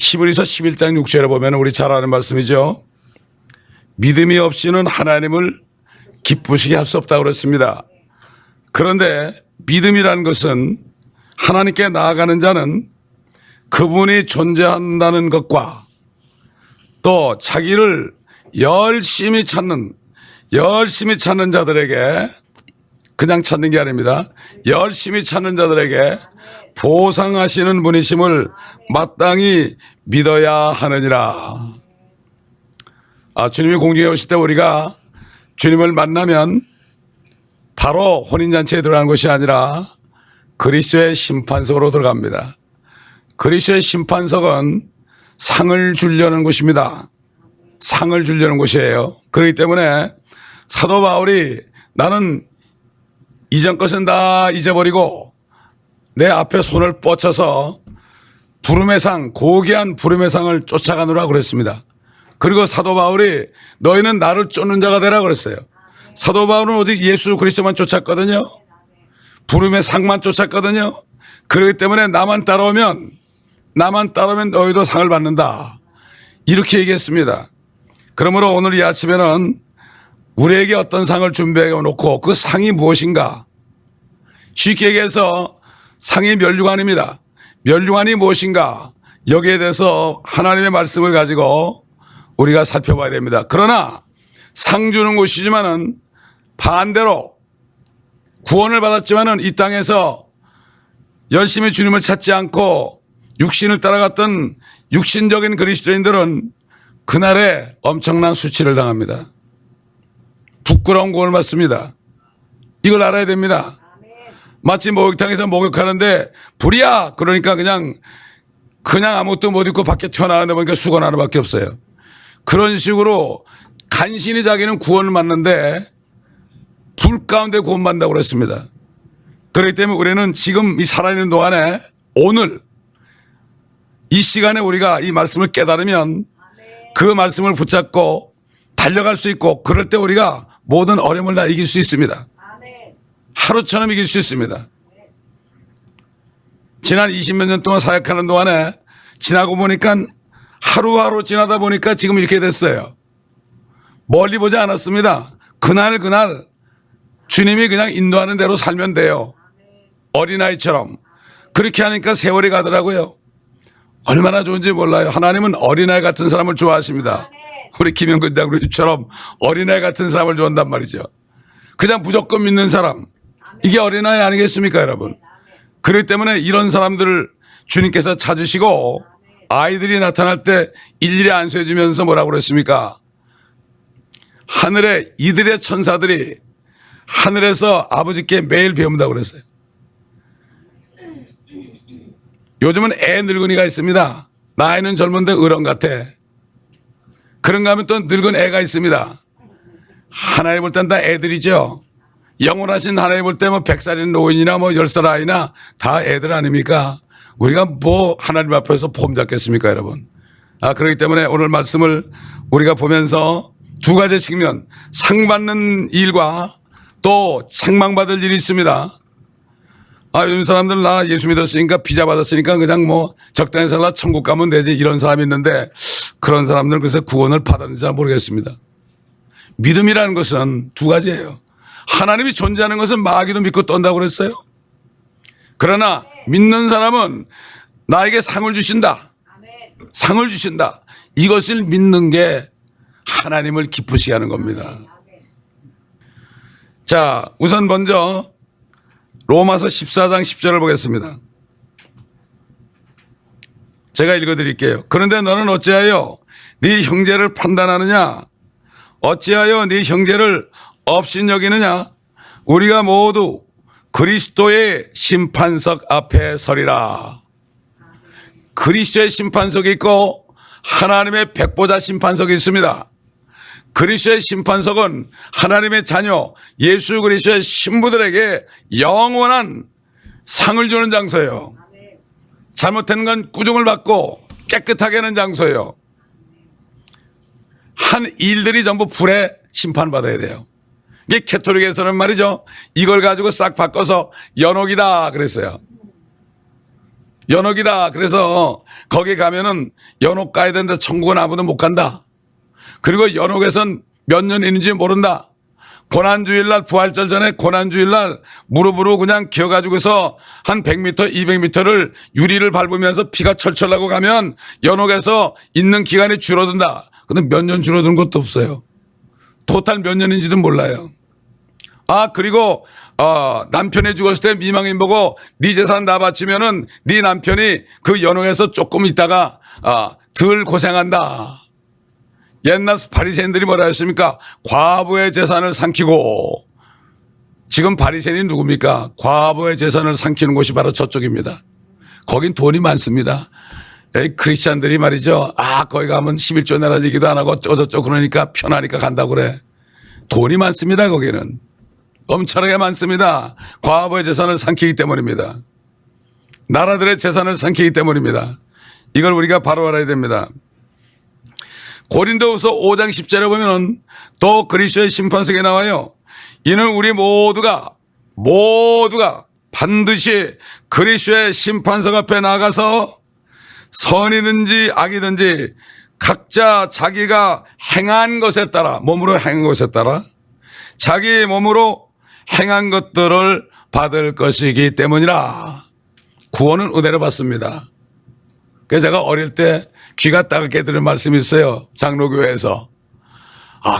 히브리서 11장 6절에 보면 우리 잘 아는 말씀이죠. 믿음이 없이는 하나님을 기쁘시게 할 수 없다고 그랬습니다. 그런데 믿음이라는 것은 하나님께 나아가는 자는 그분이 존재한다는 것과 또 자기를 열심히 찾는 자들에게, 그냥 찾는 게 아닙니다. 열심히 찾는 자들에게 보상하시는 분이심을 마땅히 믿어야 하느니라. 주님이 공중에 오실 때 우리가 주님을 만나면 바로 혼인잔치에 들어가는 것이 아니라 그리스도의 심판석으로 들어갑니다. 그리스도의 심판석은 상을 주려는 곳입니다. 상을 주려는 곳이에요. 그렇기 때문에 사도 바울이 나는 이전 것은 다 잊어버리고 내 앞에 손을 뻗쳐서 부름의 상, 고귀한 부름의 상을 쫓아가느라 그랬습니다. 그리고 사도 바울이 너희는 나를 쫓는 자가 되라 그랬어요. 사도 바울은 오직 예수 그리스도만 쫓았거든요. 부름의 상만 쫓았거든요. 그렇기 때문에 나만 따라오면 너희도 상을 받는다. 이렇게 얘기했습니다. 그러므로 오늘 이 아침에는 우리에게 어떤 상을 준비해 놓고 그 상이 무엇인가? 쉽게 얘기해서 상이 면류관입니다. 면류관이 무엇인가? 여기에 대해서 하나님의 말씀을 가지고 우리가 살펴봐야 됩니다. 그러나 상 주는 곳이지만은 반대로 구원을 받았지만은 이 땅에서 열심히 주님을 찾지 않고 육신을 따라갔던 육신적인 그리스도인들은 그날에 엄청난 수치를 당합니다. 부끄러운 구원을 받습니다. 이걸 알아야 됩니다. 마치 목욕탕에서 목욕하는데 불이야 그러니까 그냥 아무것도 못 입고 밖에 튀어나가다 보니까 수건 하나밖에 없어요. 그런 식으로 간신히 자기는 구원을 받는데 불 가운데 구원받는다고 그랬습니다. 그렇기 때문에 우리는 지금 이 살아있는 동안에 오늘 이 시간에 우리가 이 말씀을 깨달으면 그 말씀을 붙잡고 달려갈 수 있고 그럴 때 우리가 모든 어려움을 다 이길 수 있습니다. 하루처럼 이길 수 있습니다. 지난 20몇 년 동안 사역하는 동안에 지나고 보니까 하루하루 지나다 보니까 지금 이렇게 됐어요. 멀리 보지 않았습니다. 그날 주님이 그냥 인도하는 대로 살면 돼요. 어린아이처럼. 그렇게 하니까 세월이 가더라고요. 얼마나 좋은지 몰라요. 하나님은 어린아이 같은 사람을 좋아하십니다. 우리 김영근 장로님처럼 어린아이 같은 사람을 좋아한단 말이죠. 그냥 무조건 믿는 사람. 이게 어린아이 아니겠습니까, 여러분? 그렇기 때문에 이런 사람들을 주님께서 찾으시고 아이들이 나타날 때 일일이 안수해 주면서 뭐라고 그랬습니까? 하늘에 이들의 천사들이 하늘에서 아버지께 매일 배운다고 그랬어요. 요즘은 애 늙은이가 있습니다. 나이는 젊은데 어른 같아. 그런가 하면 또 늙은 애가 있습니다. 하나님 볼 땐 다 애들이죠. 영원하신 하나님 볼 때 뭐 100살인 노인이나 뭐 10살 아이나 다 애들 아닙니까? 우리가 뭐 하나님 앞에서 폼 잡겠습니까, 여러분? 그렇기 때문에 오늘 말씀을 우리가 보면서 두 가지 측면, 상 받는 일과 또 책망받을 일이 있습니다. 요즘 사람들 나 예수 믿었으니까 비자 받았으니까 그냥 뭐 적당히 살아 천국 가면 되지 이런 사람이 있는데 그런 사람들은 글쎄 구원을 받았는지 잘 모르겠습니다. 믿음이라는 것은 두 가지예요. 하나님이 존재하는 것은 마귀도 믿고 떤다고 그랬어요. 그러나 믿는 사람은 나에게 상을 주신다. 상을 주신다. 이것을 믿는 게 하나님을 기쁘시게 하는 겁니다. 자, 우선 먼저 로마서 14장 10절을 보겠습니다. 제가 읽어드릴게요. 그런데 너는 어찌하여 네 형제를 판단하느냐? 어찌하여 네 형제를 업신여기느냐? 우리가 모두 그리스도의 심판석 앞에 서리라. 그리스도의 심판석이 있고 하나님의 백보자 심판석이 있습니다. 그리스도의 심판석은 하나님의 자녀 예수 그리스도의 신부들에게 영원한 상을 주는 장소예요. 잘못된 건 꾸중을 받고 깨끗하게 하는 장소예요. 한 일들이 전부 불에 심판받아야 돼요. 이게 캐톨릭에서는 말이죠. 이걸 가지고 싹 바꿔서 연옥이다 그랬어요. 연옥이다. 그래서 거기 가면은 연옥 가야 되는데 천국은 아무도 못 간다. 그리고 연옥에선 몇 년인지 모른다. 고난주일날 부활절 전에 고난주일날 무릎으로 그냥 기어가지고서 한 100m, 200m를 유리를 밟으면서 피가 철철 나고 가면 연옥에서 있는 기간이 줄어든다. 근데 몇 년 줄어든 것도 없어요. 토탈 몇 년인지도 몰라요. 그리고 남편이 죽었을 때 미망인 보고 네 재산 다 바치면은 네 남편이 그 연옥에서 조금 있다가 덜 고생한다. 옛날 바리새인들이 뭐라 했습니까? 과부의 재산을 삼키고. 지금 바리새인이 누굽니까? 과부의 재산을 삼키는 곳이 바로 저쪽입니다. 거긴 돈이 많습니다. 크리스찬들이 말이죠. 거기 가면 11조 내라 얘기도 안 하고 어쩌고저쩌고 그러니까 편하니까 간다고 그래. 돈이 많습니다. 거기는. 엄청나게 많습니다. 과부의 재산을 삼키기 때문입니다. 나라들의 재산을 삼키기 때문입니다. 이걸 우리가 바로 알아야 됩니다. 고린도후서 5장 10절에 보면 또 그리스도의 심판석에 나와요. 이는 우리 모두가 반드시 그리스도의 심판석 앞에 나가서 선이든지 악이든지 각자 자기가 행한 것에 따라, 몸으로 행한 것에 따라 자기 몸으로 행한 것들을 받을 것이기 때문이라. 구원은 은혜로 받습니다. 그래서 제가 어릴 때 귀가 따갑게 들은 말씀이 있어요. 장로교회에서.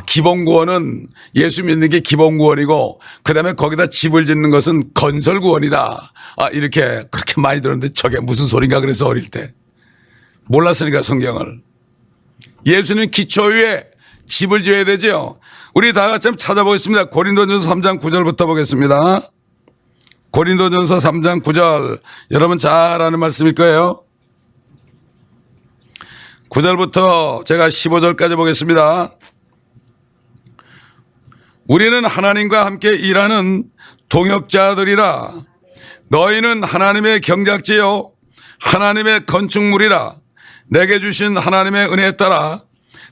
기본 구원은 예수 믿는 게 기본 구원이고 그다음에 거기다 집을 짓는 것은 건설 구원이다. 이렇게 그렇게 많이 들었는데 저게 무슨 소린가 그래서 어릴 때. 몰랐으니까 성경을. 예수는 기초 위에 집을 지어야 되죠. 우리 다 같이 한번 찾아보겠습니다. 고린도전서 3장 9절부터 보겠습니다. 고린도전서 3장 9절. 여러분 잘 아는 말씀일 거예요. 9절부터 제가 15절까지 보겠습니다. 우리는 하나님과 함께 일하는 동역자들이라. 너희는 하나님의 경작지요 하나님의 건축물이라. 내게 주신 하나님의 은혜에 따라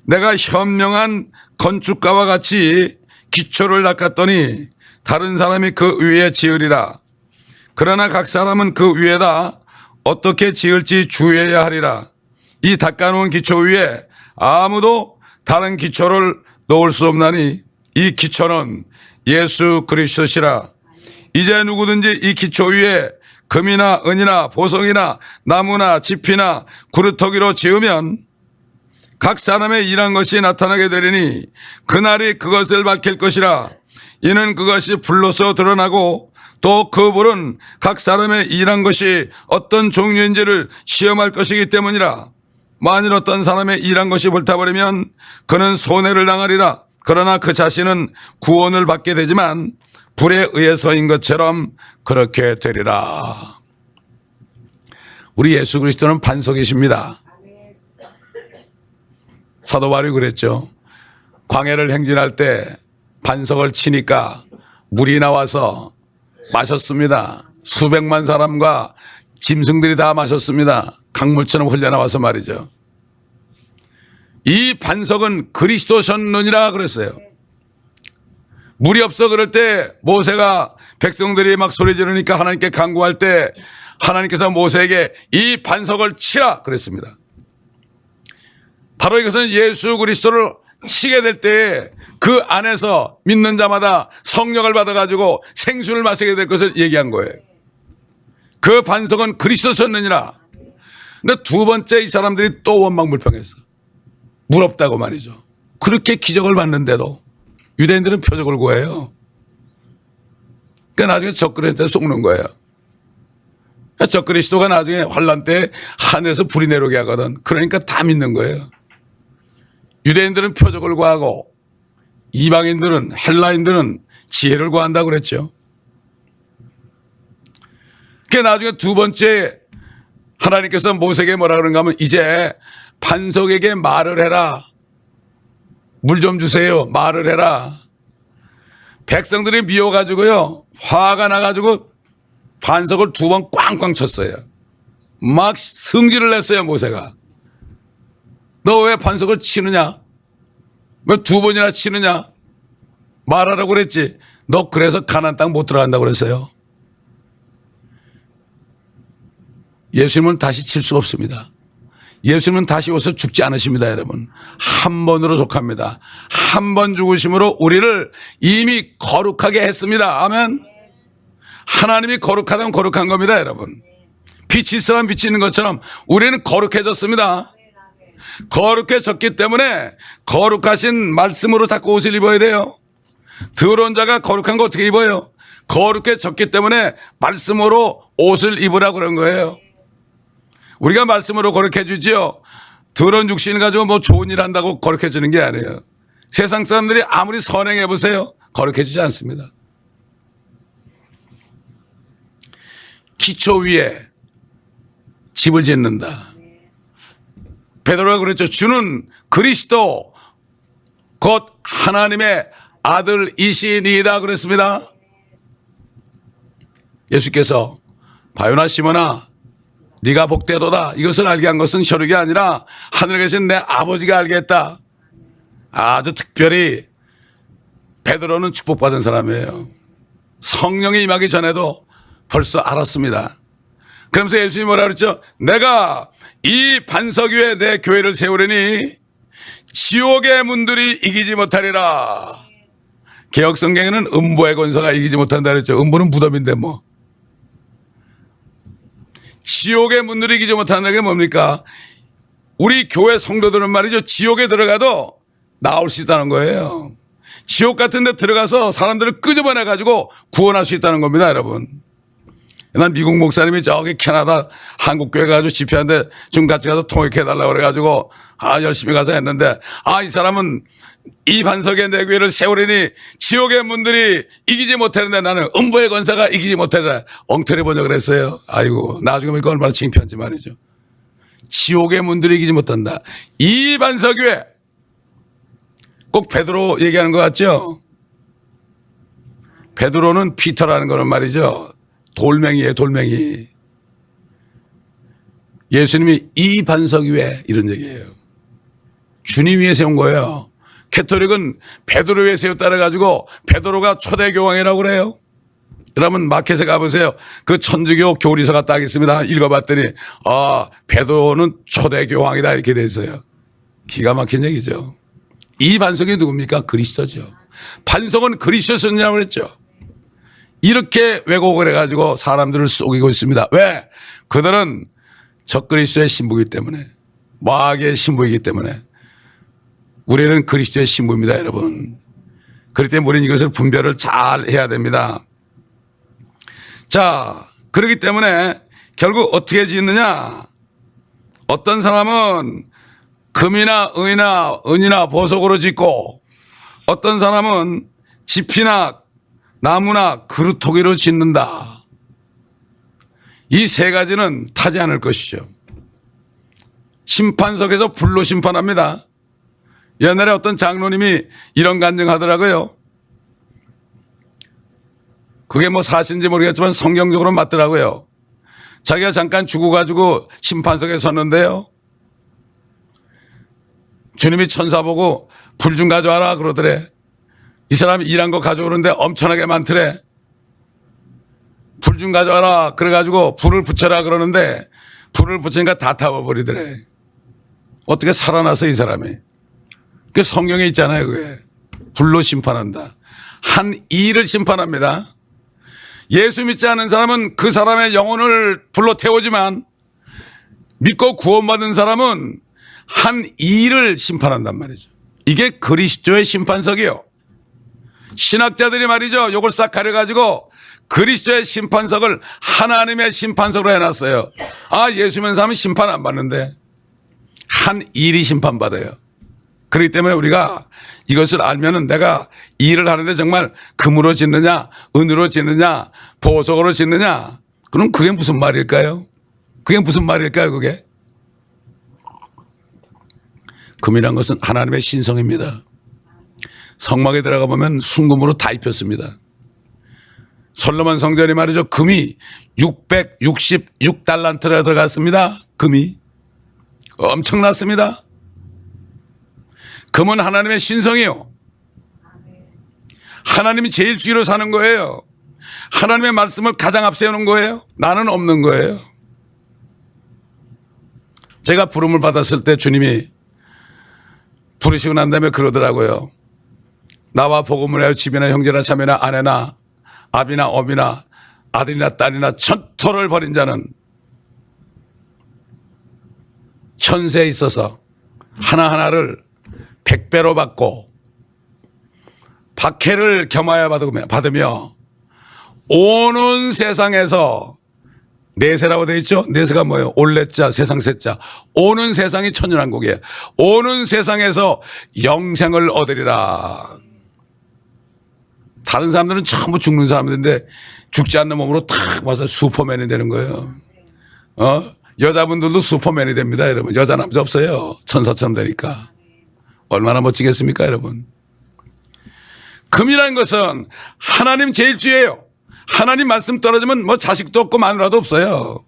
내가 현명한 건축가와 같이 기초를 닦았더니 다른 사람이 그 위에 지으리라. 그러나 각 사람은 그 위에다 어떻게 지을지 주의해야 하리라. 이 닦아놓은 기초 위에 아무도 다른 기초를 놓을 수 없나니 이 기초는 예수 그리스도시라. 이제 누구든지 이 기초 위에 금이나 은이나 보석이나 나무나 짚이나 구루터기로 지으면 각 사람의 일한 것이 나타나게 되리니 그날이 그것을 밝힐 것이라. 이는 그것이 불로서 드러나고 또 그 불은 각 사람의 일한 것이 어떤 종류인지를 시험할 것이기 때문이라. 만일 어떤 사람의 일한 것이 불타버리면 그는 손해를 당하리라. 그러나 그 자신은 구원을 받게 되지만 불에 의해서인 것처럼 그렇게 되리라. 우리 예수 그리스도는 반석이십니다. 사도 바울이 그랬죠. 광야를 행진할 때 반석을 치니까 물이 나와서 마셨습니다. 수백만 사람과 짐승들이 다 마셨습니다. 강물처럼 흘려나와서 말이죠. 이 반석은 그리스도셨느니라 그랬어요. 물이 없어 그럴 때 모세가 백성들이 막 소리 지르니까 하나님께 간구할 때 하나님께서 모세에게 이 반석을 치라 그랬습니다. 바로 이것은 예수 그리스도를 치게 될 때에 그 안에서 믿는 자마다 성령을 받아가지고 생수를 마시게 될 것을 얘기한 거예요. 그 반석은 그리스도셨느니라. 근데 두 번째 이 사람들이 또 원망불평했어. 물 없다고 말이죠. 그렇게 기적을 봤는데도 유대인들은 표적을 구해요. 그러니까 나중에 적그리스도한테 속는 거예요. 적그리스도가 나중에 환란 때 하늘에서 불이 내려오게 하거든. 그러니까 다 믿는 거예요. 유대인들은 표적을 구하고 이방인들은 헬라인들은 지혜를 구한다고 그랬죠. 그러니까 나중에 두 번째 하나님께서 모세에게 뭐라 그런가 하면 이제 반석에게 말을 해라. 물 좀 주세요. 말을 해라. 백성들이 미워가지고요. 화가 나가지고 반석을 두 번 꽝꽝 쳤어요. 막 승질을 냈어요. 모세가. 너 왜 반석을 치느냐? 왜 두 번이나 치느냐? 말하라고 그랬지. 너 그래서 가나안 땅 못 들어간다고 그랬어요. 예수님은 다시 칠 수가 없습니다. 예수님은 다시 오셔서 죽지 않으십니다, 여러분. 한 번으로 족합니다. 한 번 죽으심으로 우리를 이미 거룩하게 했습니다. 아멘. 하나님이 거룩하다면 거룩한 겁니다, 여러분. 빛이 있어야 빛이 있는 것처럼 우리는 거룩해졌습니다. 거룩해졌기 때문에 거룩하신 말씀으로 자꾸 옷을 입어야 돼요. 더러운 자가 거룩한 거 어떻게 입어요? 거룩해졌기 때문에 말씀으로 옷을 입으라고 그런 거예요. 우리가 말씀으로 거룩해지지요. 더러운 육신을 가지고 뭐 좋은 일 한다고 거룩해지는 게 아니에요. 세상 사람들이 아무리 선행해 보세요. 거룩해지지 않습니다. 기초 위에 집을 짓는다. 베드로가 그랬죠. 주는 그리스도 곧 하나님의 아들이시니이다 그랬습니다. 예수께서 바요나 시몬아 네가 복되도다. 이것을 알게 한 것은 혈육이 아니라 하늘에 계신 내 아버지가 알게 했다. 아주 특별히 베드로는 축복받은 사람이에요. 성령이 임하기 전에도 벌써 알았습니다. 그러면서 예수님이 뭐라 그랬죠? 내가 이 반석 위에 내 교회를 세우려니 지옥의 문들이 이기지 못하리라. 개혁성경에는 음부의 권세가 이기지 못한다 그랬죠. 음부는 무덤인데 뭐. 지옥의 문들이 이기지 못한다는 게 뭡니까? 우리 교회 성도들은 말이죠. 지옥에 들어가도 나올 수 있다는 거예요. 지옥 같은 데 들어가서 사람들을 끄집어내가지고 구원할 수 있다는 겁니다, 여러분. 난 미국 목사님이 저기 캐나다 한국교회 가지고 집회하는데 좀 같이 가서 통역해달라고 그래가지고 열심히 가서 했는데 이 사람은 이 반석에 내 교회를 세우려니 지옥의 문들이 이기지 못하는데 나는 음부의 권세가 이기지 못하리라. 엉터리 번역을 했어요. 아이고 나중에 보니까 얼마나 창피한지 말이죠. 지옥의 문들이 이기지 못한다. 이 반석 위에 꼭 베드로 얘기하는 것 같죠? 베드로는 피터라는 거는 말이죠. 돌멩이에요, 돌멩이. 예수님이 이 반석 위에 이런 얘기예요. 주님 위에 세운 거예요. 캐톨릭은 베드로 위에 세웠다 그래가지고 베드로가 초대 교황이라고 그래요. 여러분 마켓에 가보세요. 그 천주교 교리서가 딱 있습니다. 읽어봤더니 베드로는 초대 교황이다 이렇게 돼 있어요. 기가 막힌 얘기죠. 이 반석이 누굽니까? 그리스도죠. 반석은 그리스도였냐고 그랬죠. 이렇게 왜곡을 해가지고 사람들을 속이고 있습니다. 왜? 그들은 적그리스도의 신부이기 때문에, 마귀의 신부이기 때문에. 우리는 그리스도의 신부입니다, 여러분. 그렇기 때문에 우리는 이것을 분별을 잘 해야 됩니다. 자, 그렇기 때문에 결국 어떻게 짓느냐? 어떤 사람은 금이나 은이나 보석으로 짓고, 어떤 사람은 집이나 나무나 그루터기로 짓는다. 이 세 가지는 타지 않을 것이죠. 심판석에서 불로 심판합니다. 옛날에 어떤 장로님이 이런 간증하더라고요. 그게 뭐 사실인지 모르겠지만 성경적으로 맞더라고요. 자기가 잠깐 죽어가지고 심판석에 섰는데요. 주님이 천사 보고 불 좀 가져와라 그러더래. 이 사람이 일한 거 가져오는데 엄청나게 많더래. 불 좀 가져와라 그래가지고 불을 붙여라 그러는데 불을 붙이니까 다 타버리더래. 어떻게 살아나서 이 사람이. 그 성경에 있잖아요. 그게 불로 심판한다. 한 일을 심판합니다. 예수 믿지 않은 사람은 그 사람의 영혼을 불로 태우지만 믿고 구원받은 사람은 한 일을 심판한단 말이죠. 이게 그리스도의 심판석이요. 신학자들이 말이죠. 요걸 싹 가려가지고 그리스도의 심판석을 하나님의 심판석으로 해놨어요. 예수 믿는 사람은 심판 안 받는데 한 일이 심판받아요. 그렇기 때문에 우리가 이것을 알면은 내가 일을 하는데 정말 금으로 짓느냐, 은으로 짓느냐, 보석으로 짓느냐, 그럼 그게 무슨 말일까요? 그게 무슨 말일까요, 그게? 금이란 것은 하나님의 신성입니다. 성막에 들어가 보면 순금으로 다 입혔습니다. 솔로몬 성전이 말이죠. 금이 666달란트가 들어갔습니다. 금이. 엄청났습니다. 금은 하나님의 신성이요. 하나님이 제일 주위로 사는 거예요. 하나님의 말씀을 가장 앞세우는 거예요. 나는 없는 거예요. 제가 부름을 받았을 때 주님이 부르시고 난 다음에 그러더라고요. 나와 복음을 하여 집이나 형제나 자매나 아내나 아비나 어미나 아들이나 딸이나 전토를 벌인 자는 현세에 있어서 하나하나를 100배로 받고 박해를 겸하여 받으며 오는 세상에서 내세라고 되어 있죠. 내세가 뭐예요? 올레자 세상 세자. 오는 세상이 천년왕국이에요. 오는 세상에서 영생을 얻으리라. 다른 사람들은 전부 죽는 사람들인데 죽지 않는 몸으로 탁 와서 슈퍼맨이 되는 거예요. 여자분들도 슈퍼맨이 됩니다, 여러분. 여자 남자 없어요. 천사처럼 되니까. 얼마나 멋지겠습니까, 여러분. 금이라는 것은 하나님 제일주예요. 하나님 말씀 떨어지면 뭐 자식도 없고 마누라도 없어요.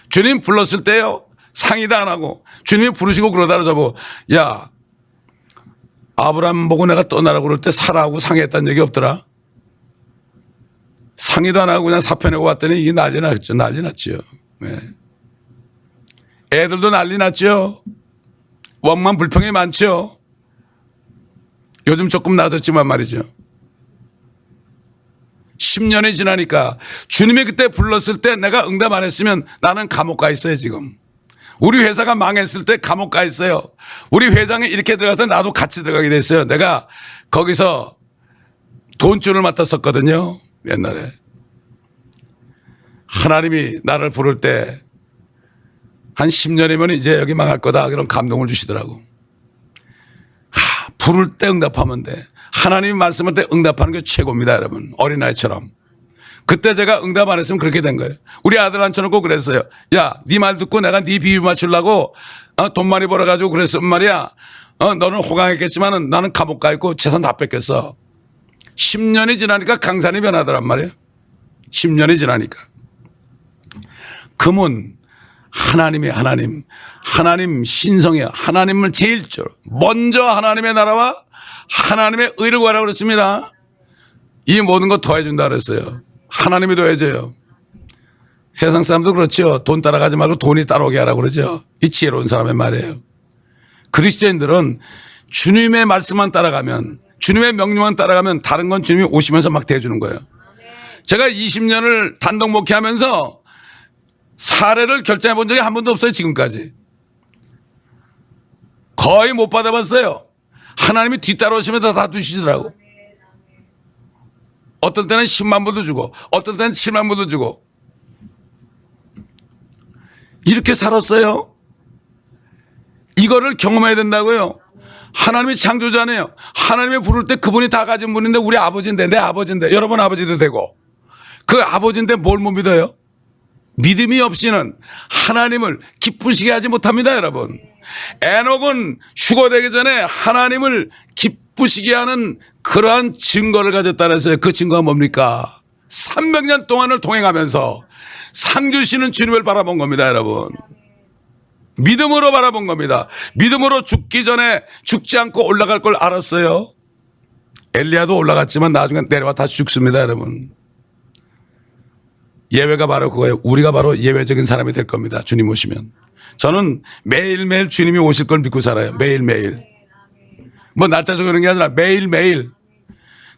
주님 불렀을 때요, 상의도 안 하고 주님이 부르시고 그러다 저보고 야, 아브라함 보고 내가 떠나라고 그럴 때 사라하고 상의했다는 얘기 없더라. 상의도 안 하고 그냥 사표 내고 왔더니 이게 난리 났죠. 난리 났죠. 네. 애들도 난리 났죠. 원만 불평이 많죠. 요즘 조금 나아졌지만 말이죠. 10년이 지나니까 주님이 그때 불렀을 때 내가 응답 안 했으면 나는 감옥 가 있어요, 지금. 우리 회사가 망했을 때 감옥 가 있어요. 우리 회장이 이렇게 들어가서 나도 같이 들어가게 됐어요. 내가 거기서 돈줄을 맡았었거든요, 옛날에. 하나님이 나를 부를 때 한 10년이면 이제 여기 망할 거다, 그런 감동을 주시더라고. 부를 때 응답하면 돼. 하나님이 말씀할 때 응답하는 게 최고입니다, 여러분. 어린아이처럼. 그때 제가 응답 안 했으면 그렇게 된 거예요. 우리 아들 앉혀놓고 그랬어요. 야, 네 말 듣고 내가 네 비유 맞추려고 돈 많이 벌어가지고 그랬으면 말이야. 너는 호강했겠지만 나는 감옥 가 있고 재산 다 뺏겼어. 10년이 지나니까 강산이 변하더란 말이에요. 10년이 지나니까. 금은 하나님의 하나님 신성이야. 하나님을 제일적으로 먼저 하나님의 나라와 하나님의 의를 구하라고 그랬습니다. 이 모든 거 더해준다 그랬어요. 하나님이 더해줘요. 세상 사람도 그렇죠. 돈 따라가지 말고 돈이 따라오게 하라고 그러죠. 이 지혜로운 사람의 말이에요. 그리스도인들은 주님의 말씀만 따라가면, 주님의 명령만 따라가면 다른 건 주님이 오시면서 막 대해주는 거예요. 제가 20년을 단독 목회하면서 사례를 결정해 본 적이 한 번도 없어요, 지금까지. 거의 못 받아봤어요. 하나님이 뒤따라오시면서 다 주시더라고. 어떨 때는 10만 불도 주고 어떨 때는 7만 불도 주고. 이렇게 살았어요. 이거를 경험해야 된다고요. 하나님이 창조자네요. 하나님이 부를 때 그분이 다 가진 분인데 우리 아버지인데, 내 아버지인데, 여러분 아버지도 되고, 그 아버지인데 뭘 못 믿어요? 믿음이 없이는 하나님을 기쁘시게 하지 못합니다, 여러분. 에녹은 휴거되기 전에 하나님을 기쁘시게 하는 그러한 증거를 가졌다고 했어요. 그 증거가 뭡니까? 300년 동안을 동행하면서 상 주시는 주님을 바라본 겁니다, 여러분. 믿음으로 바라본 겁니다. 믿음으로 죽기 전에 죽지 않고 올라갈 걸 알았어요. 엘리야도 올라갔지만 나중에 내려와 다시 죽습니다, 여러분. 예외가 바로 그거예요. 우리가 바로 예외적인 사람이 될 겁니다, 주님 오시면. 저는 매일매일 주님이 오실 걸 믿고 살아요. 매일매일. 뭐 날짜 정하는 게 아니라 매일매일.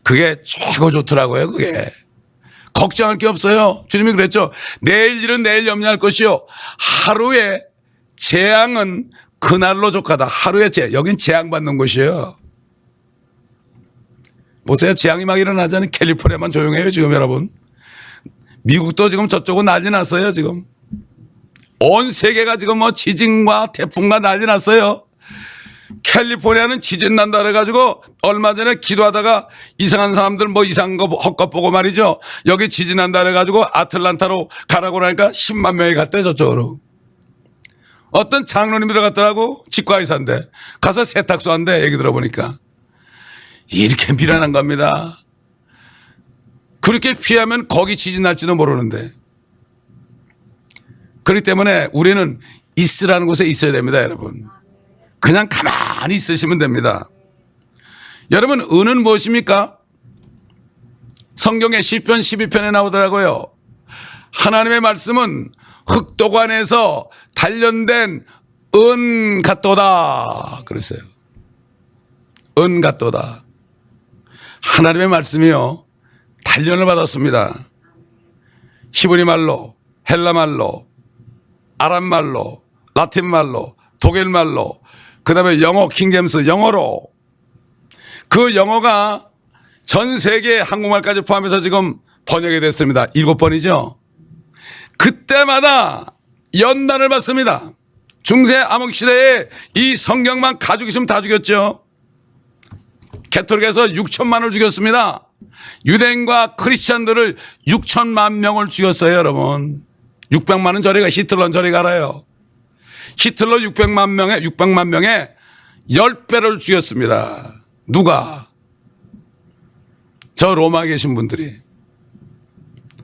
그게 최고 좋더라고요, 그게. 걱정할 게 없어요. 주님이 그랬죠. 내일 일은 내일 염려할 것이요, 하루의 재앙은 그날로 족하다. 하루의 재앙. 여긴 재앙받는 곳이에요. 보세요. 재앙이 막 일어나잖아요. 캘리포니아만 조용해요, 지금 여러분. 미국도 지금 저쪽은 난리 났어요, 지금. 온 세계가 지금 뭐 지진과 태풍과 난리 났어요. 캘리포니아는 지진 난다 그래가지고 얼마 전에 기도하다가 이상한 사람들 뭐 이상한 거 헛것 보고 말이죠. 여기 지진 난다 그래가지고 아틀란타로 가라고 하니까 10만 명이 갔대, 저쪽으로. 어떤 장로님이 들어갔더라고. 치과의사인데. 가서 세탁소 한대, 얘기 들어보니까. 이렇게 미련한 겁니다. 그렇게 피하면 거기 지진 날지도 모르는데. 그렇기 때문에 우리는 있으라는 곳에 있어야 됩니다, 여러분. 그냥 가만히 있으시면 됩니다. 여러분, 은은 무엇입니까? 성경의 시편 12편에 나오더라고요. 하나님의 말씀은 흑도관에서 단련된 은 같도다 그랬어요. 은 같도다. 하나님의 말씀이요 단련을 받았습니다. 히브리 말로, 헬라 말로, 아람 말로, 라틴 말로, 독일 말로, 그 다음에 영어, 킹제임스 영어로. 그 영어가 전 세계 한국말까지 포함해서 지금 번역이 됐습니다. 7번이죠. 그때마다 연단을 받습니다. 중세 암흑시대에 이 성경만 가지고 있으면 다 죽였죠. 캐톨릭에서 6천만을 죽였습니다. 유대인과 크리스찬들을 6천만 명을 죽였어요, 여러분. 600만은 저리 가, 히틀러는 저리 가라요. 히틀러 600만 명의 10배를 죽였습니다. 누가? 저 로마에 계신 분들이.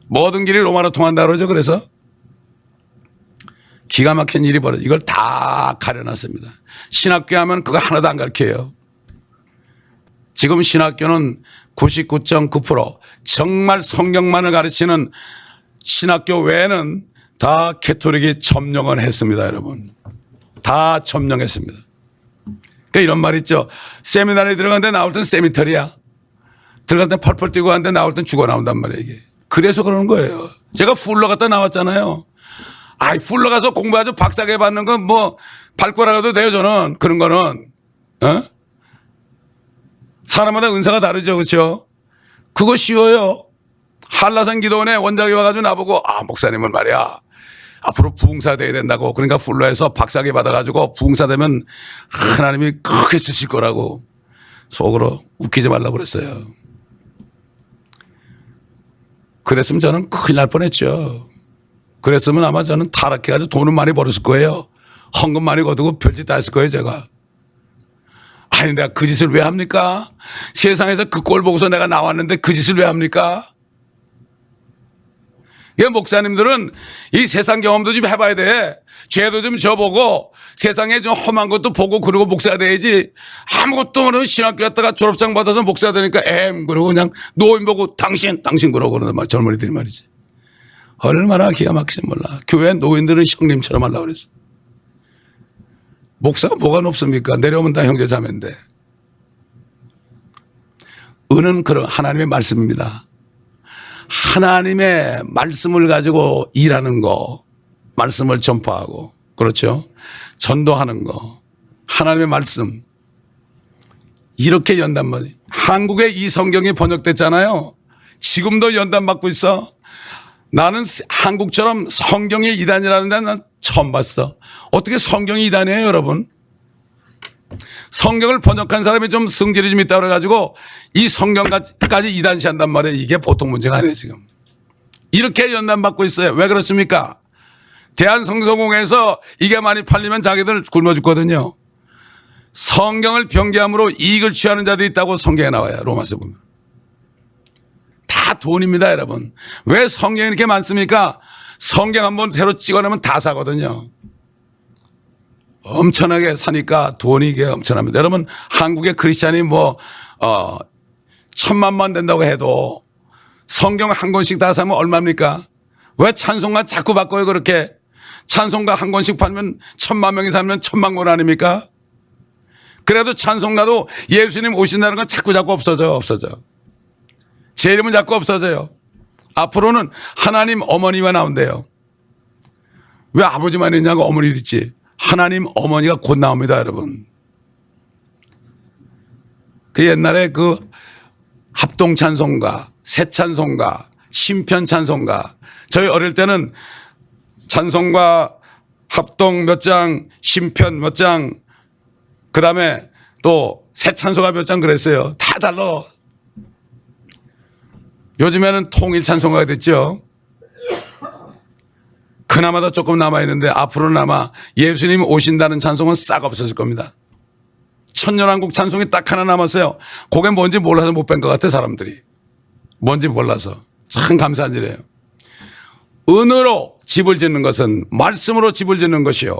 모든 길이 로마로 통한다 그러죠. 그래서 기가 막힌 일이 벌어져. 이걸 다 가려놨습니다. 신학교 하면 그거 하나도 안 가르쳐요. 지금 신학교는 99.9% 정말 성경만을 가르치는 신학교 외에는 다 캐톨릭이 점령을 했습니다, 여러분. 다 점령했습니다. 그러니까 이런 말 있죠. 세미나리에 들어갔는데 나올 땐 세미터리야. 들어갈 땐 펄펄 뛰고 가는데 나올 땐 죽어 나온단 말이에요, 이게. 그래서 그러는 거예요. 제가 풀러 갔다 나왔잖아요. 아이, 풀러 가서 공부하죠. 박사학위 받는 건 뭐 발꼬라가도 돼요, 저는. 그런 거는. 사람마다 은사가 다르죠, 그렇죠? 그거 쉬워요. 한라산 기도원에 원장이 와가지고 나보고, 목사님은 말이야, 앞으로 부흥사 돼야 된다고. 그러니까 풀러에서 박사학위 받아가지고 부흥사 되면 하나님이 크게 쓰실 거라고 속으로 웃기지 말라고 그랬어요. 그랬으면 저는 큰일 날 뻔했죠. 그랬으면 아마 저는 타락해가지고 돈은 많이 벌었을 거예요. 헌금 많이 거두고 별짓 다 했을 거예요, 제가. 아니, 내가 그 짓을 왜 합니까? 세상에서 그 꼴 보고서 내가 나왔는데 그 짓을 왜 합니까? 이 목사님들은 이 세상 경험도 좀 해봐야 돼. 죄도 좀 져보고 세상에 좀 험한 것도 보고 그러고 목사가 돼야지. 아무것도 모르는 신학교 갔다가 졸업장 받아서 목사가 되니까 그러고 그냥 노인 보고 당신 그러고 그러는 말 젊은이들이 말이지. 얼마나 기가 막히지 몰라. 교회 노인들은 형님처럼 하려고 그랬어. 목사가 뭐가 높습니까? 내려오면 다 형제 자매인데. 은은 그런 하나님의 말씀입니다. 하나님의 말씀을 가지고 일하는 거, 말씀을 전파하고, 그렇죠? 전도하는 거, 하나님의 말씀. 이렇게 연단 말이에요. 한국에 이 성경이 번역됐잖아요. 지금도 연단 받고 있어. 나는 한국처럼 성경이 이단이라는 데는 난 처음 봤어. 어떻게 성경이 이단이에요, 여러분? 성경을 번역한 사람이 좀 성질이 좀 있다고 그래가지고 이 성경까지 이단시한단 말이에요. 이게 보통 문제가 아니에요, 지금. 이렇게 연단받고 있어요. 왜 그렇습니까? 대한성서공회에서 이게 많이 팔리면 자기들 굶어 죽거든요. 성경을 변개함으로 이익을 취하는 자들이 있다고 성경에 나와요. 로마서 보면. 다 돈입니다, 여러분. 왜 성경이 이렇게 많습니까? 성경 한번 새로 찍어내면 다 사거든요. 엄청나게 사니까 돈이 이게 엄청납니다. 여러분, 한국의 크리스찬이 1000만만 된다고 해도 성경 한 권씩 다 사면 얼마입니까? 왜 찬송가 자꾸 바꿔요, 그렇게? 찬송가 한 권씩 팔면 1000만 명이 사면 1000만 권 아닙니까? 그래도 찬송가도 예수님 오신다는 건 자꾸 없어져. 제 이름은 자꾸 없어져요. 앞으로는 하나님 어머니가 나온대요. 왜 아버지만 있냐고 어머니도 있지. 하나님 어머니가 곧 나옵니다, 여러분. 그 옛날에 그 합동 찬송가, 새 찬송가, 신편 찬송가. 저희 어릴 때는 찬송가 합동 몇 장, 신편 몇 장, 그 다음에 또 새 찬송가 몇 장 그랬어요. 다 달라. 요즘에는 통일 찬송가가 됐죠. 그나마도 조금 남아있는데 앞으로는 아마 예수님 오신다는 찬송은 싹 없어질 겁니다. 천년왕국 찬송이 딱 하나 남았어요. 그게 뭔지 몰라서 못 뺀 것 같아, 사람들이. 뭔지 몰라서. 참 감사한 일이에요. 은으로 집을 짓는 것은 말씀으로 집을 짓는 것이요.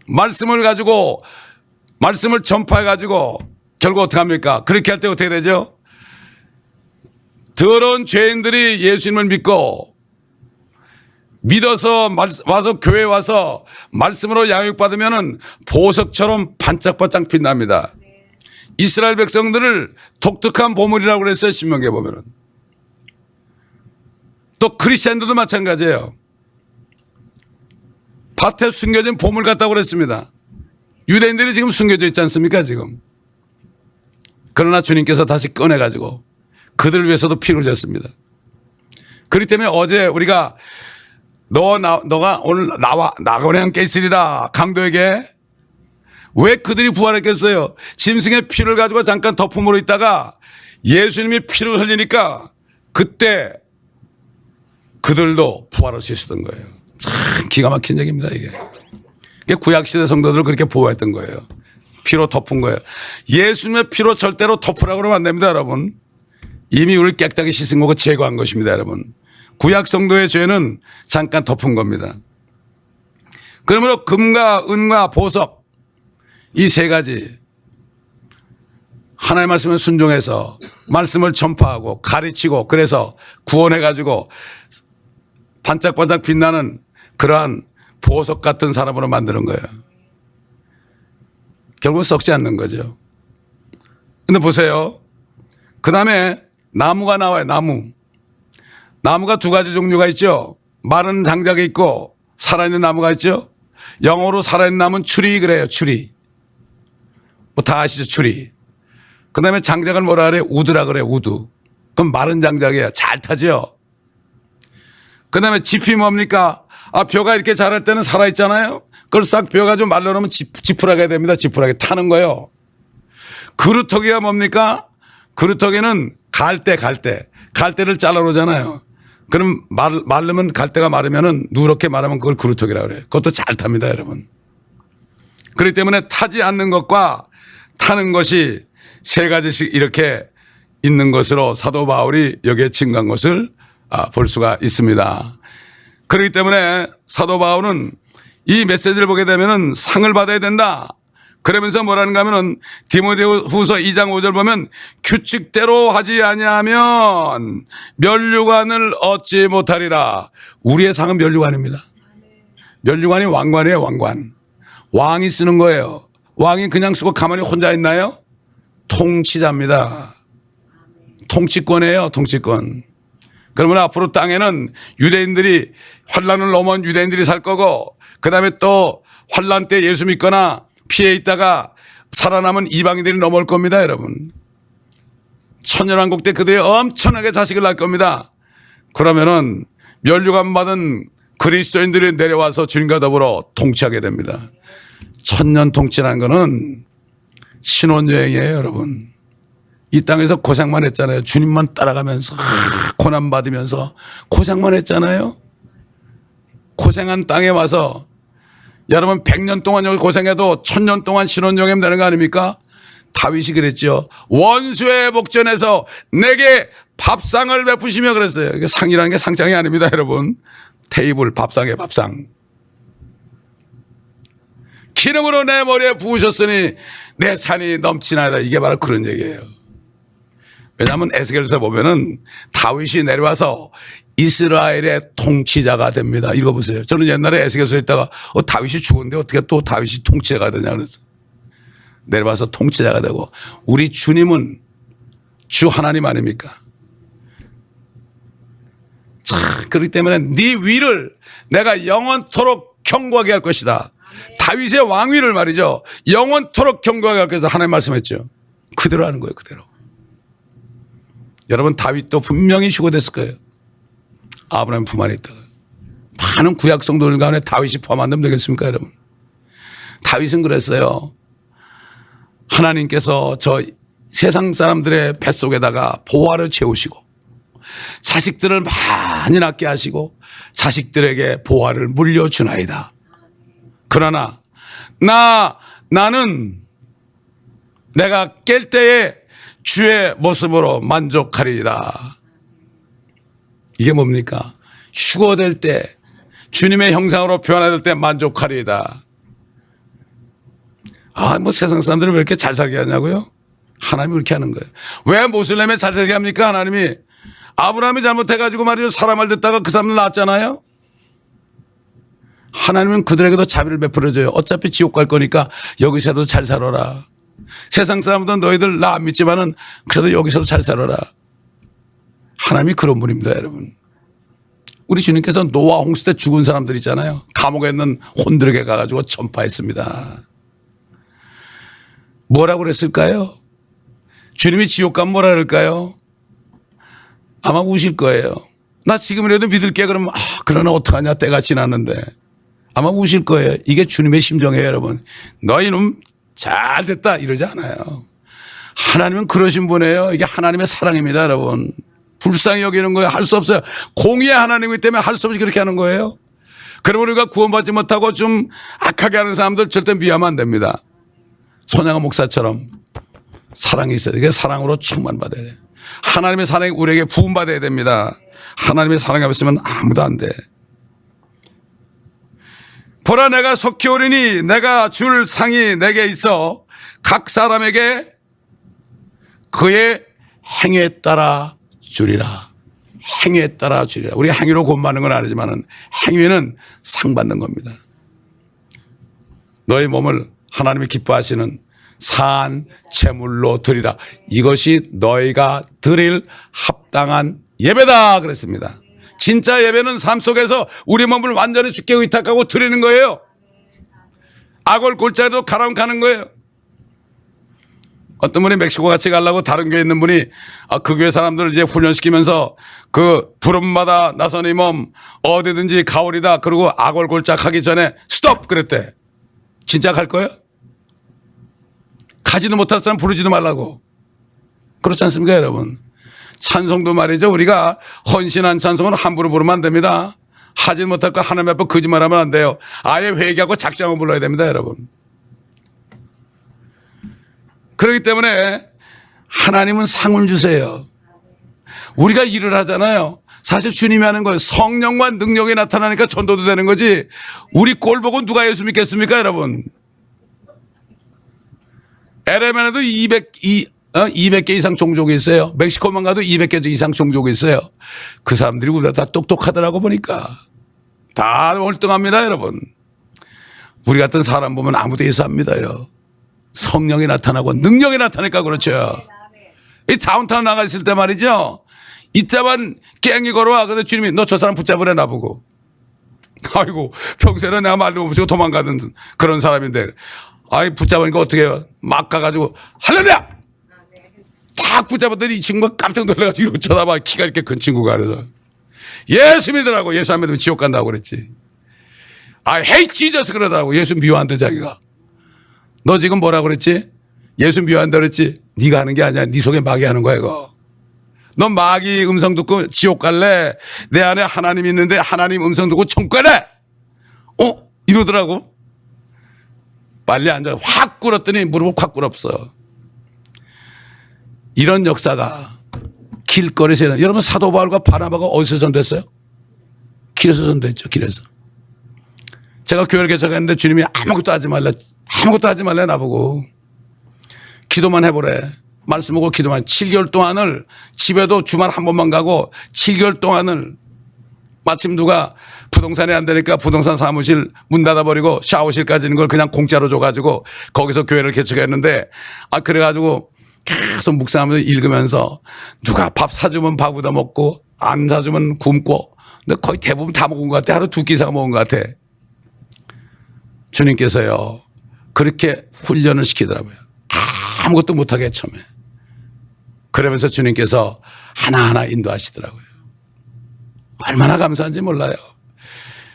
말씀을 가지고, 말씀을 전파해가지고 결국 어떻게 합니까? 그렇게 할 때 어떻게 되죠? 더러운 죄인들이 예수님을 믿고 믿어서 와서 교회 와서 말씀으로 양육받으면은 보석처럼 반짝반짝 빛납니다. 이스라엘 백성들을 독특한 보물이라고 그랬어요. 신명기에 보면은. 또 크리스찬들도 마찬가지예요. 밭에 숨겨진 보물 같다고 그랬습니다. 유대인들이 지금 숨겨져 있지 않습니까 지금. 그러나 주님께서 다시 꺼내가지고 그들을 위해서도 피를 흘렸습니다. 그렇기 때문에 어제 우리가 너가 오늘 나가오니 함께 있으리라 강도에게 왜 그들이 부활했겠어요? 짐승의 피를 가지고 잠깐 덮음으로 있다가 예수님이 피를 흘리니까 그때 그들도 부활할 수 있었던 거예요. 참 기가 막힌 얘기입니다 이게. 구약시대 성도들을 그렇게 보호했던 거예요. 피로 덮은 거예요. 예수님의 피로 절대로 덮으라고 그러면 안 됩니다 여러분. 이미 우리를 깨끗하게 씻은 거고 제거한 것입니다 여러분. 구약 성도의 죄는 잠깐 덮은 겁니다. 그러므로 금과 은과 보석 이 세 가지 하나님의 말씀에 순종해서 말씀을 전파하고 가르치고 그래서 구원해가지고 반짝반짝 빛나는 그러한 보석 같은 사람으로 만드는 거예요. 결국 썩지 않는 거죠. 근데 보세요. 그 다음에 나무가 나와요. 나무가 두 가지 종류가 있죠. 마른 장작이 있고 살아있는 나무가 있죠. 영어로 살아있는 나무는 추리 그래요. 추리. 뭐 다 아시죠. 추리. 그 다음에 장작을 뭐라 그래요. 우드라 그래요. 우드. 그럼 마른 장작이에요. 잘 타죠. 그 다음에 짚이 뭡니까? 벼가 이렇게 자랄 때는 살아있잖아요. 그걸 싹 베어가지고 말려놓으면 지푸라기가 됩니다. 지푸라기 타는 거예요. 그루터기가 뭡니까? 그루터기는 갈대를 잘라놓잖아요. 그럼 마르면 갈대가 마르면은 누렇게 마르면 그걸 그루터기라고 그래요. 그것도 잘 탑니다, 여러분. 그렇기 때문에 타지 않는 것과 타는 것이 세 가지씩 이렇게 있는 것으로 사도 바울이 여기에 증거한 것을 볼 수가 있습니다. 그렇기 때문에 사도 바울은 이 메시지를 보게 되면은 상을 받아야 된다. 그러면서 뭐라는가 하면은 디모데후서 2장 5절 보면 규칙대로 하지 아니하면 면류관을 얻지 못하리라. 우리의 상은 면류관입니다. 면류관이 왕관이에요. 왕관. 왕이 쓰는 거예요. 왕이 그냥 쓰고 가만히 혼자 있나요? 통치자입니다. 통치권이에요. 통치권. 그러면 앞으로 땅에는 유대인들이 환란을 넘은 유대인들이 살 거고 그다음에 또 환란 때 예수 믿거나 피해 있다가 살아남은 이방인들이 넘어올 겁니다. 여러분. 천년왕국 때 그들이 엄청나게 자식을 낳을 겁니다. 그러면은 면류관 받은 그리스도인들이 내려와서 주님과 더불어 통치하게 됩니다. 천년 통치라는 거는 신혼여행이에요. 여러분. 이 땅에서 고생만 했잖아요. 주님만 따라가면서 고난 받으면서 고생만 했잖아요. 고생한 땅에 와서 여러분 100년 동안 여기 고생해도 1000년 동안 신혼여행 되는 거 아닙니까? 다윗이 그랬죠. 원수의 목전에서 내게 밥상을 베푸시며 그랬어요. 이게 상이라는 게 상장이 아닙니다. 여러분. 테이블 밥상에 밥상. 기름으로 내 머리에 부으셨으니 내 산이 넘치나이다. 이게 바로 그런 얘기예요. 왜냐하면 에스겔서 보면은 다윗이 내려와서 이스라엘의 통치자가 됩니다. 읽어보세요. 저는 옛날에 에스겔서에 있다가 다윗이 죽었는데 어떻게 또 다윗이 통치자가 되냐 그랬어요. 내려와서 통치자가 되고 우리 주님은 주 하나님 아닙니까? 참 그렇기 때문에 네 위를 내가 영원토록 견고하게 할 것이다. 다윗의 왕위를 말이죠. 영원토록 견고하게 할 것이다. 하나님 말씀했죠. 그대로 하는 거예요. 그대로. 여러분 다윗도 분명히 휴거됐을 거예요. 아브라함 품 안에 있다가. 많은 구약 성도들 가운데 다윗이 포함 안 되면 되겠습니까 여러분. 다윗은 그랬어요. 하나님께서 저 세상 사람들의 뱃속에다가 보화를 채우시고 자식들을 많이 낳게 하시고 자식들에게 보화를 물려주나이다. 그러나 나는 내가 깰 때에 주의 모습으로 만족하리이다. 이게 뭡니까? 휴거될 때 주님의 형상으로 변화될 때 만족하리이다. 뭐 세상 사람들은 왜 이렇게 잘 살게 하냐고요? 하나님이 그렇게 하는 거예요. 왜 모슬렘에 잘 살게 합니까? 하나님이 아브라함이 잘못해가지고 말이죠. 사람을 듣다가 그 사람을 낳았잖아요. 하나님은 그들에게도 자비를 베풀어줘요. 어차피 지옥 갈 거니까 여기서도 잘 살아라. 세상 사람들은 너희들 나 안 믿지만은 그래도 여기서도 잘 살아라. 하나님이 그런 분입니다, 여러분. 우리 주님께서 노아 홍수 때 죽은 사람들 있잖아요. 감옥에 있는 혼들에게 가가지고 전파했습니다. 뭐라고 그랬을까요? 주님이 지옥 가면 뭐라 그럴까요? 아마 우실 거예요. 나 지금이라도 믿을게. 그러면 그러나 어떡하냐, 때가 지났는데. 아마 우실 거예요. 이게 주님의 심정이에요, 여러분. 너희는 잘 됐다 이러지 않아요. 하나님은 그러신 분이에요. 이게 하나님의 사랑입니다, 여러분. 불쌍히 여기는 거예요. 할 수 없어요. 공의의 하나님이기 때문에 할 수 없이 그렇게 하는 거예요. 그러면 우리가 구원받지 못하고 좀 악하게 하는 사람들 절대 미워하면 안 됩니다. 손양아 목사처럼 사랑이 있어야 돼요. 사랑으로 충만받아야 돼요. 하나님의 사랑이 우리에게 부음받아야 됩니다. 하나님의 사랑이 없으면 아무도 안 돼. 보라, 내가 속히 오리니 내가 줄 상이 내게 있어 각 사람에게 그의 행위에 따라 주리라. 행위에 따라 주리라. 우리가 행위로 구원받는 건 아니지만 행위는 상 받는 겁니다. 너희 몸을 하나님이 기뻐하시는 산 제물로 드리라. 이것이 너희가 드릴 합당한 예배다 그랬습니다. 진짜 예배는 삶 속에서 우리 몸을 완전히 주께 의탁하고 드리는 거예요. 악을 골짜기도 가라앉 가는 거예요. 어떤 분이 멕시코 같이 가려고 다른 교회에 있는 분이 그 교회 사람들을 이제 훈련시키면서 그 부름마다 나선 이 몸 어디든지 가오리다. 그리고 악을 골짝하기 전에 스톱 그랬대. 진짜 갈 거예요? 가지도 못할 사람 부르지도 말라고. 그렇지 않습니까, 여러분? 찬송도 말이죠. 우리가 헌신한 찬송은 함부로 부르면 안 됩니다. 하지 못할 거 하나님 앞에 거짓말하면 안 돼요. 아예 회개하고 작정하고 불러야 됩니다, 여러분. 그렇기 때문에 하나님은 상을 주세요. 우리가 일을 하잖아요. 사실 주님이 하는 거예요. 성령과 능력이 나타나니까 전도도 되는 거지. 우리 꼴 보고 누가 예수 믿겠습니까, 여러분? LM에도 200개 이상 종족이 있어요. 멕시코만 가도 200개 이상 종족이 있어요. 그 사람들이 우리가 다 똑똑하더라고 보니까. 다 월등합니다, 여러분. 우리 같은 사람 보면 아무도 예수 안 믿어요. 성령이 나타나고 능력이 나타나니까 그렇죠. 이 다운타운 나가 있을 때 말이죠. 이따만 깽이 걸어와. 근데 주님이 너 저 사람 붙잡으래 나보고. 아이고 평소에는 내가 말도 못 붙이고 도망가던 그런 사람인데 아이 붙잡으니까 어떻게 해요. 막 가가지고 할렐루야 딱 붙잡았더니 이 친구가 깜짝 놀라가지고 이거 쳐다봐. 키가 이렇게 큰 친구가. 그래서 예수 믿으라고. 예수 안 믿으면 지옥 간다고 그랬지. I hate Jesus 그러더라고. 예수 미워한대 자기가. 너 지금 뭐라고 그랬지? 예수 미워한다 그랬지? 네가 하는 게 아니야. 네 속에 마귀 하는 거야 이거. 너 마귀 음성 듣고 지옥 갈래? 내 안에 하나님 있는데 하나님 음성 듣고 천국 갈래? 이러더라고. 빨리 앉아. 확 꿇었더니 무릎을 확 꿇었어. 이런 역사가 길거리에서 여러분 사도 바울과 바나바가 어디서 전됐어요? 길에서 전됐죠. 길에서. 제가 교회를 개척했는데 주님이 아무것도 하지 말래 나보고. 기도만 해보래. 말씀하고 기도만. 7개월 동안을 집에도 주말 한 번만 가고 7개월 동안을 마침 누가 부동산이 안 되니까 부동산 사무실 문 닫아버리고 샤워실까지 있는 걸 그냥 공짜로 줘가지고 거기서 교회를 개척했는데 그래가지고 계속 묵상하면서 읽으면서 누가 밥 사주면 밥 얻어 먹고 안 사주면 굶고 근데 거의 대부분 다 먹은 것 같아. 하루 2끼 이상 먹은 것 같아. 주님께서요 그렇게 훈련을 시키더라고요. 아무것도 못하게 처음에. 그러면서 주님께서 하나하나 인도하시더라고요. 얼마나 감사한지 몰라요.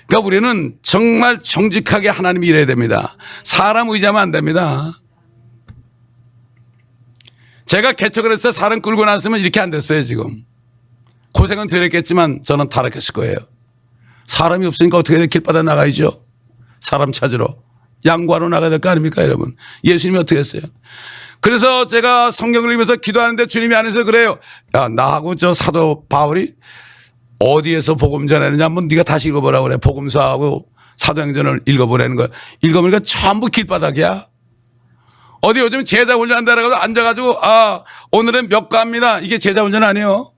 그러니까 우리는 정말 정직하게 하나님 일해야 됩니다. 사람 의지하면 안 됩니다. 제가 개척을 해서 사람 끌고 났으면 이렇게 안 됐어요 지금. 고생은 덜 했겠지만 저는 타락했을 거예요. 사람이 없으니까 어떻게 해야 돼? 길바닥 나가야죠. 사람 찾으러. 양구하러 나가야 될 거 아닙니까 여러분. 예수님이 어떻게 했어요? 그래서 제가 성경을 읽으면서 기도하는데 주님이 안에서 그래요. 야 나하고 저 사도 바울이 어디에서 복음 전했느냐 한번 네가 다시 읽어보라고 그래. 복음서하고 사도행전을 읽어보라는 거야. 읽어보니까 전부 길바닥이야. 어디 요즘 제자 훈련한다라고 앉아가지고 오늘은 몇 가입니다. 이게 제자 훈련 아니에요.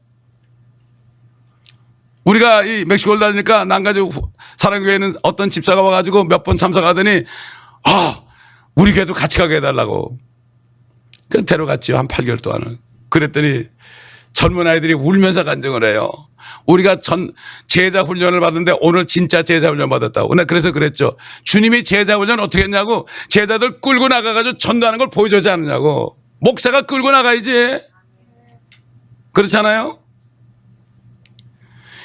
우리가 이 멕시코를 다니니까 난가지고 사랑교회에 있는 어떤 집사가 와가지고 몇 번 참석하더니 우리 교회도 같이 가게 해달라고. 그래서 데려갔죠. 한 8개월 동안을. 그랬더니 젊은 아이들이 울면서 간증을 해요. 우리가 제자 훈련을 받는데 오늘 진짜 제자 훈련 받았다고. 그래서 그랬죠. 주님이 제자 훈련 어떻게 했냐고. 제자들 끌고 나가가지고 전도하는 걸 보여주지 않느냐고. 목사가 끌고 나가야지. 그렇잖아요.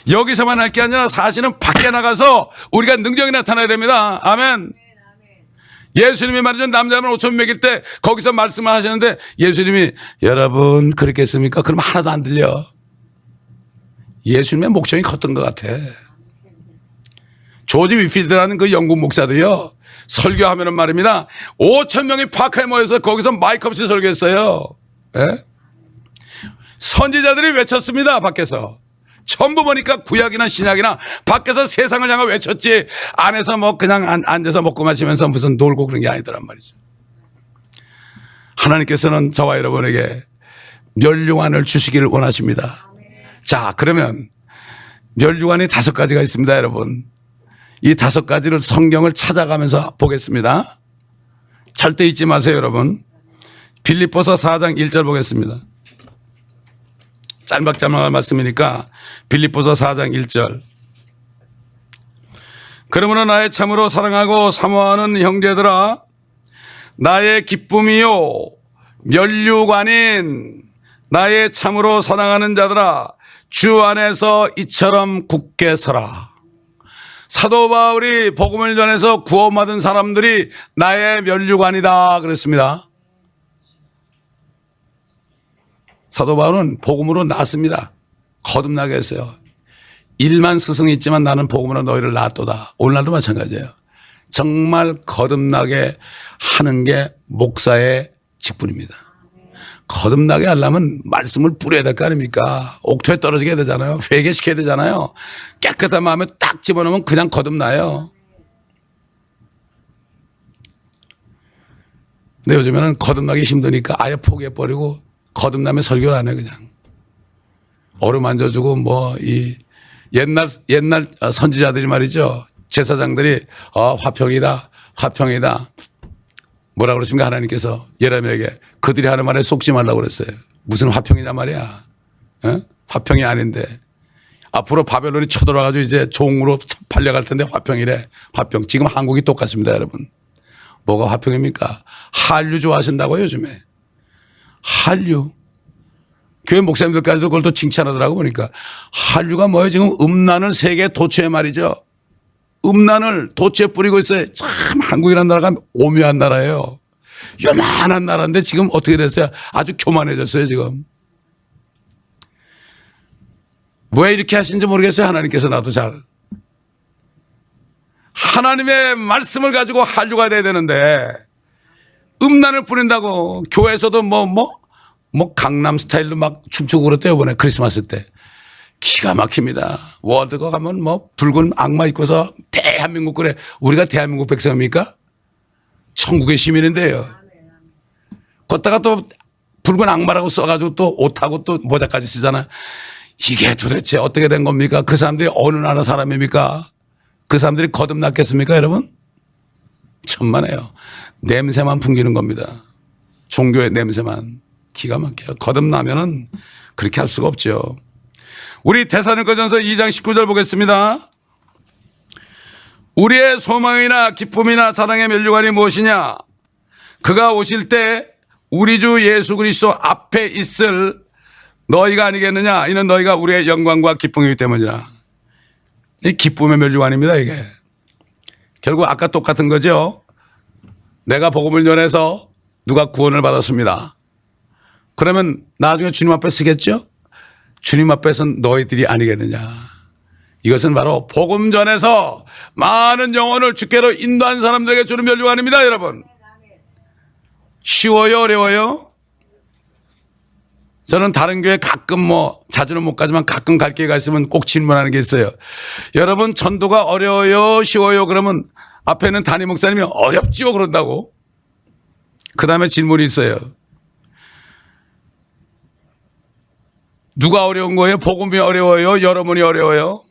여기서만 할 게 아니라 사실은 밖에 나가서 우리가 능력이 나타나야 됩니다. 아멘. 예수님이 말이죠. 남자만 5천 먹일 때 거기서 말씀을 하시는데 예수님이 여러분 그렇겠습니까? 그럼 하나도 안 들려. 예수님의 목청이 컸던 것 같아. 조지 위필드라는 그 영국 목사도요. 설교하면은 말입니다. 5천 명이 파크에 모여서 거기서 마이크 없이 설교했어요. 예? 선지자들이 외쳤습니다. 밖에서. 전부 보니까 구약이나 신약이나 밖에서 세상을 향해 외쳤지 안에서 뭐 그냥 앉아서 먹고 마시면서 무슨 놀고 그런 게 아니더란 말이죠. 하나님께서는 저와 여러분에게 멸류관을 주시기를 원하십니다. 자, 그러면 멸류관이 5가지가 있습니다, 여러분. 이 5가지를 성경을 찾아가면서 보겠습니다. 절대 잊지 마세요, 여러분. 빌립보서 4장 1절 보겠습니다. 짤막짤막한 말씀이니까 빌립보서 4장 1절. 그러므로 나의 참으로 사랑하고 사모하는 형제들아 나의 기쁨이요 멸류관인 나의 참으로 사랑하는 자들아 주 안에서 이처럼 굳게 서라. 사도 바울이 복음을 전해서 구원받은 사람들이 나의 멸류관이다 그랬습니다. 사도 바울은 복음으로 낳았습니다. 거듭나게 했어요. 1만 스승이 있지만 나는 복음으로 너희를 낳았도다. 오늘날도 마찬가지예요. 정말 거듭나게 하는 게 목사의 직분입니다. 거듭나게 하려면 말씀을 뿌려야 될 거 아닙니까? 옥토에 떨어지게 되잖아요. 회개시켜야 되잖아요. 깨끗한 마음에 딱 집어넣으면 그냥 거듭나요. 근데 요즘에는 거듭나기 힘드니까 아예 포기해버리고 거듭나면 설교를 안 해, 그냥. 어루만져주고, 옛날 선지자들이 말이죠. 제사장들이, 화평이다, 화평이다. 뭐라 그러십니까? 하나님께서 예레미야에게 그들이 하는 말에 속지 말라고 그랬어요. 무슨 화평이냐 말이야. 어? 화평이 아닌데. 앞으로 바벨론이 쳐들어가지고 이제 종으로 팔려갈 텐데 화평이래. 화평. 지금 한국이 똑같습니다, 여러분. 뭐가 화평입니까? 한류 좋아하신다고요, 요즘에. 한류. 교회 목사님들까지도 그걸 또 칭찬하더라고 보니까. 한류가 뭐예요? 지금 음란을 세계 도처에 말이죠. 음란을 도처에 뿌리고 있어요. 참 한국이라는 나라가 오묘한 나라예요. 요만한 나라인데 지금 어떻게 됐어요? 아주 교만해졌어요, 지금. 왜 이렇게 하신지 모르겠어요. 하나님께서 나도 잘. 하나님의 말씀을 가지고 한류가 돼야 되는데 음란을 뿌린다고 교회에서도 강남 스타일로 막 춤추고 그랬대요, 이번에 크리스마스 때. 기가 막힙니다. 월드컵 가면 붉은 악마 입고서 대한민국 그래. 우리가 대한민국 백성입니까? 천국의 시민인데요. 걷다가 또 붉은 악마라고 써가지고 또 옷하고 또 모자까지 쓰잖아. 이게 도대체 어떻게 된 겁니까? 그 사람들이 어느 나라 사람입니까? 그 사람들이 거듭났겠습니까, 여러분? 천만에요. 냄새만 풍기는 겁니다. 종교의 냄새만. 기가 막혀요. 거듭나면은 그렇게 할 수가 없죠. 우리 데살로니가전서 2장 19절 보겠습니다. 우리의 소망이나 기쁨이나 사랑의 멸류관이 무엇이냐? 그가 오실 때 우리 주 예수 그리스도 앞에 있을 너희가 아니겠느냐? 이는 너희가 우리의 영광과 기쁨이기 때문이라. 이 기쁨의 멸류관입니다, 이게. 결국 아까 똑같은 거죠. 내가 복음을 전해서 누가 구원을 받았습니다. 그러면 나중에 주님 앞에 쓰겠죠? 주님 앞에서는 너희들이 아니겠느냐. 이것은 바로 복음 전에서 많은 영혼을 주께로 인도한 사람들에게 주는 멸류관입니다, 여러분. 쉬워요, 어려워요? 저는 다른 교회 가끔 자주는 못 가지만 가끔 갈 기회가 있으면 꼭 질문하는 게 있어요. 여러분, 전도가 어려워요, 쉬워요? 그러면 앞에는 담임 목사님이 어렵지요, 그런다고. 그 다음에 질문이 있어요. 누가 어려운 거예요? 복음이 어려워요? 여러분이 어려워요?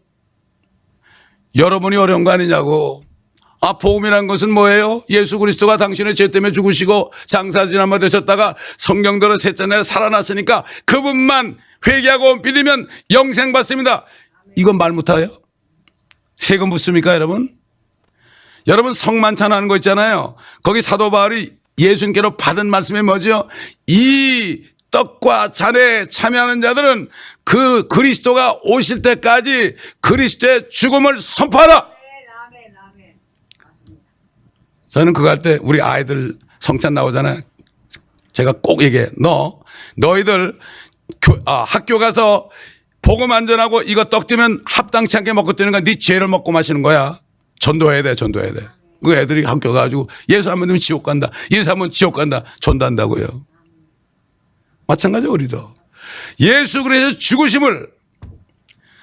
여러분이 어려운 거 아니냐고. 복음이란 것은 뭐예요? 예수 그리스도가 당신의 죄 때문에 죽으시고 장사지난마 되셨다가 성경대로 셋째 날에 살아났으니까 그분만 회개하고 믿으면 영생 받습니다. 이건 말 못해요? 세금 묻습니까 여러분? 여러분 성만찬하는 거 있잖아요. 거기 사도 바울이 예수님께로 받은 말씀이 뭐죠? 이 떡과 잔에 참여하는 자들은 그 그리스도가 오실 때까지 그리스도의 죽음을 선포하라. 저는 그거 할 때 우리 아이들 성찬 나오잖아요. 제가 꼭 얘기해. 너희들 학교 가서 복음 안전하고 이거 떡 뜨면 합당치 않게 먹고 뜨는 건 네 죄를 먹고 마시는 거야. 전도해야 돼. 그 애들이 학교 가가지고 예수 안 믿으면 지옥 간다. 예수 안 믿으면 지옥 간다. 전도한다고요. 마찬가지 우리도. 예수 그리스도의 죽으심을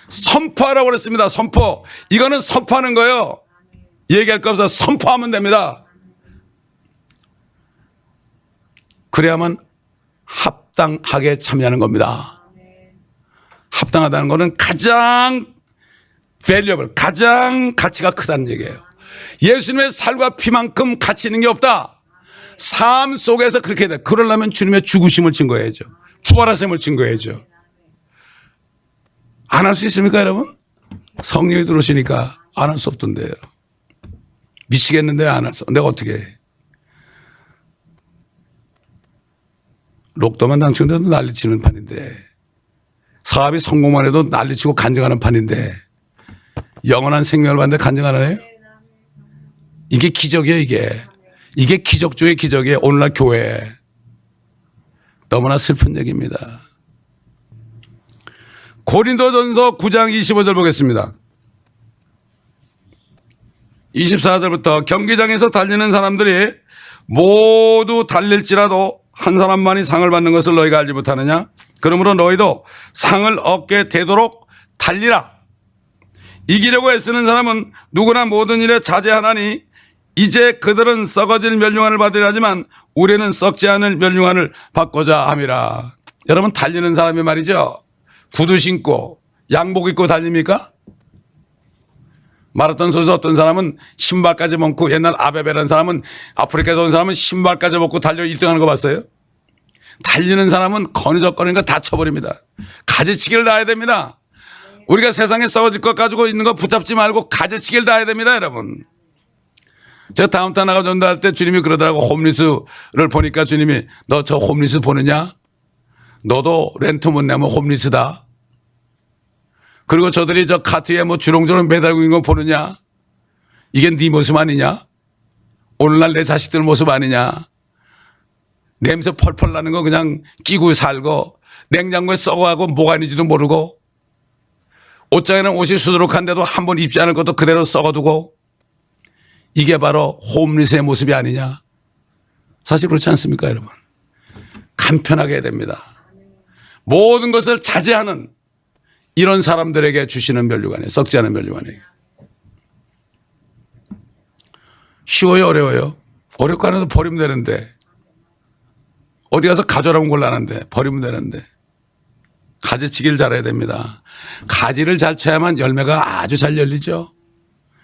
선포하라고 그랬습니다. 선포. 이거는 선포하는 거예요. 얘기할 거 없어 선포하면 됩니다. 그래야만 합당하게 참여하는 겁니다. 합당하다는 것은 가장 valuable, 가장 가치가 크다는 얘기예요. 예수님의 살과 피만큼 가치 있는 게 없다. 삶 속에서 그렇게 돼. 그러려면 주님의 죽으심을 증거해야죠. 부활하심을 증거해야죠. 안 할 수 있습니까 여러분? 성령이 들어오시니까 안 할 수 없던데요. 미치겠는데 안 할 수. 내가 어떻게 해. 로또만 당첨돼도 난리치는 판인데 사업이 성공만 해도 난리치고 간증하는 판인데 영원한 생명을 받는데 간증 안 해요? 이게 기적이에요. 이게 기적 중의 기적이에요. 오늘날 교회 너무나 슬픈 얘기입니다. 고린도전서 9장 25절 보겠습니다. 24절부터 경기장에서 달리는 사람들이 모두 달릴지라도 한 사람만이 상을 받는 것을 너희가 알지 못하느냐? 그러므로 너희도 상을 얻게 되도록 달리라. 이기려고 애쓰는 사람은 누구나 모든 일에 자제하나니 이제 그들은 썩어질 멸류관을 받으려 하지만 우리는 썩지 않을 멸류관을 받고자 함이라. 여러분 달리는 사람이 말이죠. 구두 신고 양복 입고 달립니까? 마라톤 선수 어떤 사람은 신발까지 벗고 옛날 아베베라는 사람은 아프리카에서 온 사람은 신발까지 벗고 달려 1등하는 거 봤어요? 달리는 사람은 거느적거리는 거 다 쳐버립니다. 가지치기를 놔야 됩니다. 우리가 세상에 썩어질 것 가지고 있는 거 붙잡지 말고 가지치기를 놔야 됩니다 여러분. 제가 다운타운 나가 전도할 때 주님이 그러더라고. 홈리스를 보니까 주님이 너 저 홈리스 보느냐? 너도 렌트 못 내면 홈리스다. 그리고 저들이 저 카트에 뭐 주렁주렁 매달고 있는 거 보느냐? 이게 네 모습 아니냐? 오늘날 내 자식들 모습 아니냐? 냄새 펄펄 나는 거 그냥 끼고 살고 냉장고에 썩어가고 뭐가 있는지도 모르고 옷장에는 옷이 수두룩한데도 한 번 입지 않을 것도 그대로 썩어두고 이게 바로 홈리스의 모습이 아니냐? 사실 그렇지 않습니까 여러분? 간편하게 해야 됩니다. 모든 것을 자제하는 이런 사람들에게 주시는 멸류관이에요. 썩지 않은 멸류관이에요. 쉬워요 어려워요? 어렵고 안 해도 버리면 되는데 어디 가서 가져라면 곤란한데 버리면 되는데 가지치기를 잘해야 됩니다. 가지를 잘 쳐야만 열매가 아주 잘 열리죠.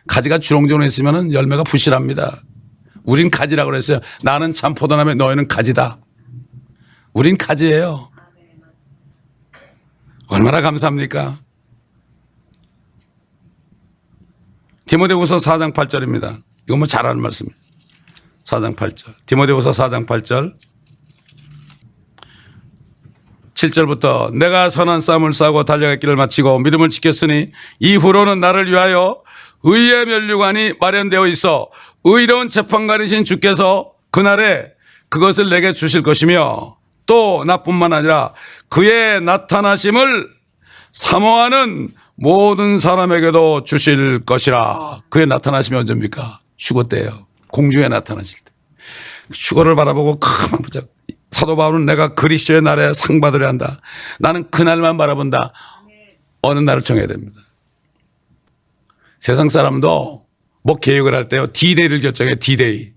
가지가 주렁주렁 했으면 열매가 부실합니다. 우린 가지라고 그랬어요. 나는 참 포도나무에 너희는 가지다. 우린 가지예요. 얼마나 감사합니까? 디모데후서 4장 8절입니다. 이건 뭐 잘하는 말씀이에요. 4장 8절. 디모데후서 4장 8절. 7절부터 내가 선한 싸움을 싸고 달려갈 길을 마치고 믿음을 지켰으니 이후로는 나를 위하여 의의 멸류관이 마련되어 있어 의로운 재판관이신 주께서 그날에 그것을 내게 주실 것이며 또 나뿐만 아니라 그의 나타나심을 사모하는 모든 사람에게도 주실 것이라. 그의 나타나심이 언제입니까? 휴거 때예요. 공중에 나타나실 때. 휴거를 바라보고 가만 보자. 사도 바울은 내가 그리스도의 날에 상 받으려 한다. 나는 그날만 바라본다. 어느 날을 정해야 됩니다. 세상 사람도 뭐 계획을 할 때요. D-Day를 결정해. D-Day.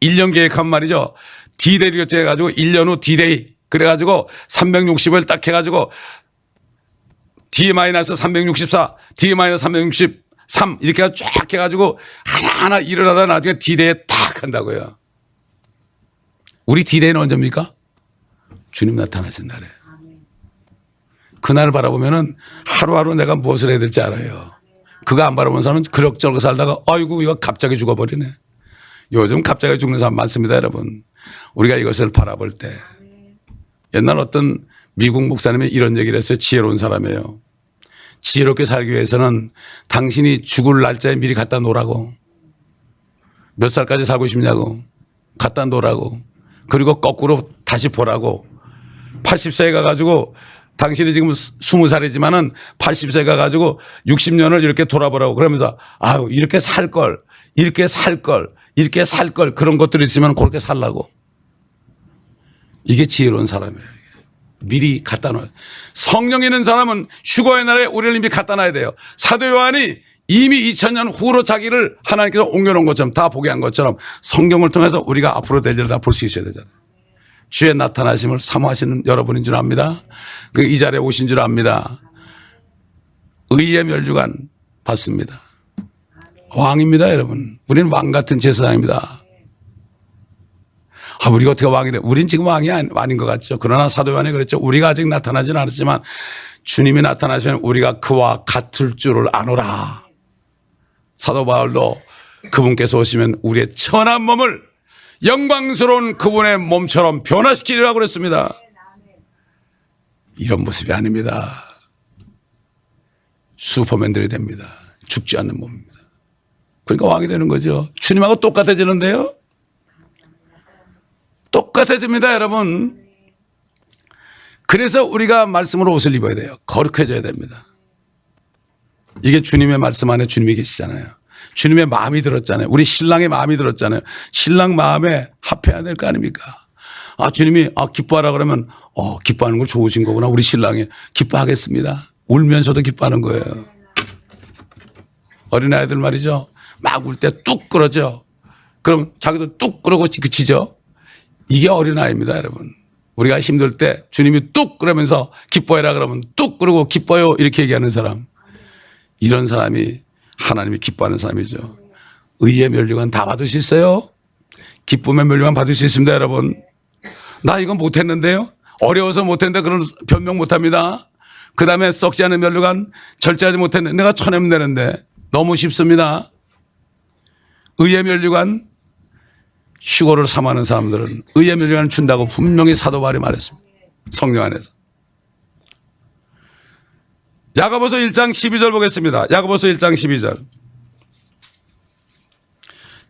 1년 계획한 말이죠. D-Day를 결정해가지고 1년 후 D-Day. 그래가지고 360을 딱 해가지고 D-364, D-363 이렇게 쫙 해가지고 하나하나 일어나다 나중에 D-Day에 딱 한다고요. 우리 D-Day는 언제입니까? 주님 나타나신 날에. 그날을 바라보면은 하루하루 내가 무엇을 해야 될지 알아요. 그거 안 바라보는 사람은 그럭저럭 살다가 아이고 이거 갑자기 죽어버리네. 요즘 갑자기 죽는 사람 많습니다, 여러분. 우리가 이것을 바라볼 때 옛날 어떤 미국 목사님이 이런 얘기를 했어요. 지혜로운 사람이에요. 지혜롭게 살기 위해서는 당신이 죽을 날짜에 미리 갖다 놓으라고. 몇 살까지 살고 싶냐고. 갖다 놓으라고. 그리고 거꾸로 다시 보라고. 80세에 가가지고 당신이 지금 20살이지만은 80세 가가지고 60년을 이렇게 돌아보라고. 그러면서 아유 이렇게 살 걸, 이렇게 살 걸, 이렇게 살 걸 그런 것들이 있으면 그렇게 살라고. 이게 지혜로운 사람이에요. 미리 갖다 놓아요. 성령 있는 사람은 휴거의 날에 우리를 이미 갖다 놔야 돼요. 사도 요한이 이미 2000년 후로 자기를 하나님께서 옮겨놓은 것처럼 다 보게 한 것처럼 성경을 통해서 우리가 앞으로 될 일을 다 볼 수 있어야 되잖아요. 주의 나타나심을 사모하시는 여러분인 줄 압니다. 이 자리에 오신 줄 압니다. 의의 멸류관 받습니다. 왕입니다, 여러분. 우리는 왕 같은 제사장입니다. 우리가 어떻게 왕이 돼? 우린 지금 왕이 아닌 것 같죠. 그러나 사도 요한이 그랬죠. 우리가 아직 나타나지는 않았지만 주님이 나타나시면 우리가 그와 같을 줄을 아노라. 사도 바울도 그분께서 오시면 우리의 천한 몸을 영광스러운 그분의 몸처럼 변화시키리라고 그랬습니다. 이런 모습이 아닙니다. 슈퍼맨들이 됩니다. 죽지 않는 몸입니다. 그러니까 왕이 되는 거죠. 주님하고 똑같아지는데요. 똑같아집니다, 여러분. 그래서 우리가 말씀으로 옷을 입어야 돼요. 거룩해져야 됩니다. 이게 주님의 말씀 안에 주님이 계시잖아요. 주님의 마음이 들었잖아요. 우리 신랑의 마음이 들었잖아요. 신랑 마음에 합해야 될 거 아닙니까? 주님이 기뻐하라 그러면 기뻐하는 걸 좋으신 거구나. 우리 신랑이 기뻐하겠습니다. 울면서도 기뻐하는 거예요. 어린아이들 말이죠. 막 울 때 뚝 그러죠. 그럼 자기도 뚝 그러고 그치죠. 이게 어린아이입니다, 여러분. 우리가 힘들 때 주님이 뚝 그러면서 기뻐해라 그러면 뚝 그러고 기뻐요 이렇게 얘기하는 사람. 이런 사람이 하나님이 기뻐하는 사람이죠. 의의 멸류관 다 받을 수 있어요? 기쁨의 멸류관 받을 수 있습니다, 여러분. 나 이건 못했는데요. 어려워서 못했는데 그런 변명 못합니다. 그 다음에 썩지 않은 멸류관 절제하지 못했는데 내가 쳐내면 되는데 너무 쉽습니다. 의의 멸류관 휴거를 삼하는 사람들은 의의 멸류관을 준다고 분명히 사도 바울이 말했습니다. 성령 안에서. 야고보서 1장 12절 보겠습니다. 야고보서 1장 12절.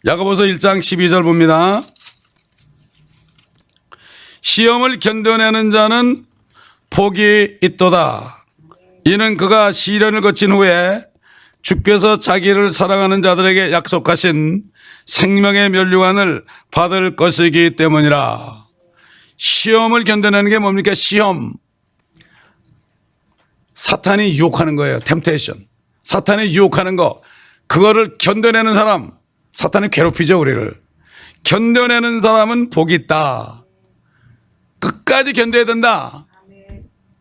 야고보서 1장 12절 봅니다. 시험을 견뎌내는 자는 복이 있도다. 이는 그가 시련을 거친 후에 주께서 자기를 사랑하는 자들에게 약속하신 생명의 멸류관을 받을 것이기 때문이라. 시험을 견뎌내는 게 뭡니까? 시험. 사탄이 유혹하는 거예요. 템테이션. 사탄이 유혹하는 거. 그거를 견뎌내는 사람. 사탄이 괴롭히죠, 우리를. 견뎌내는 사람은 복이 있다. 끝까지 견뎌야 된다.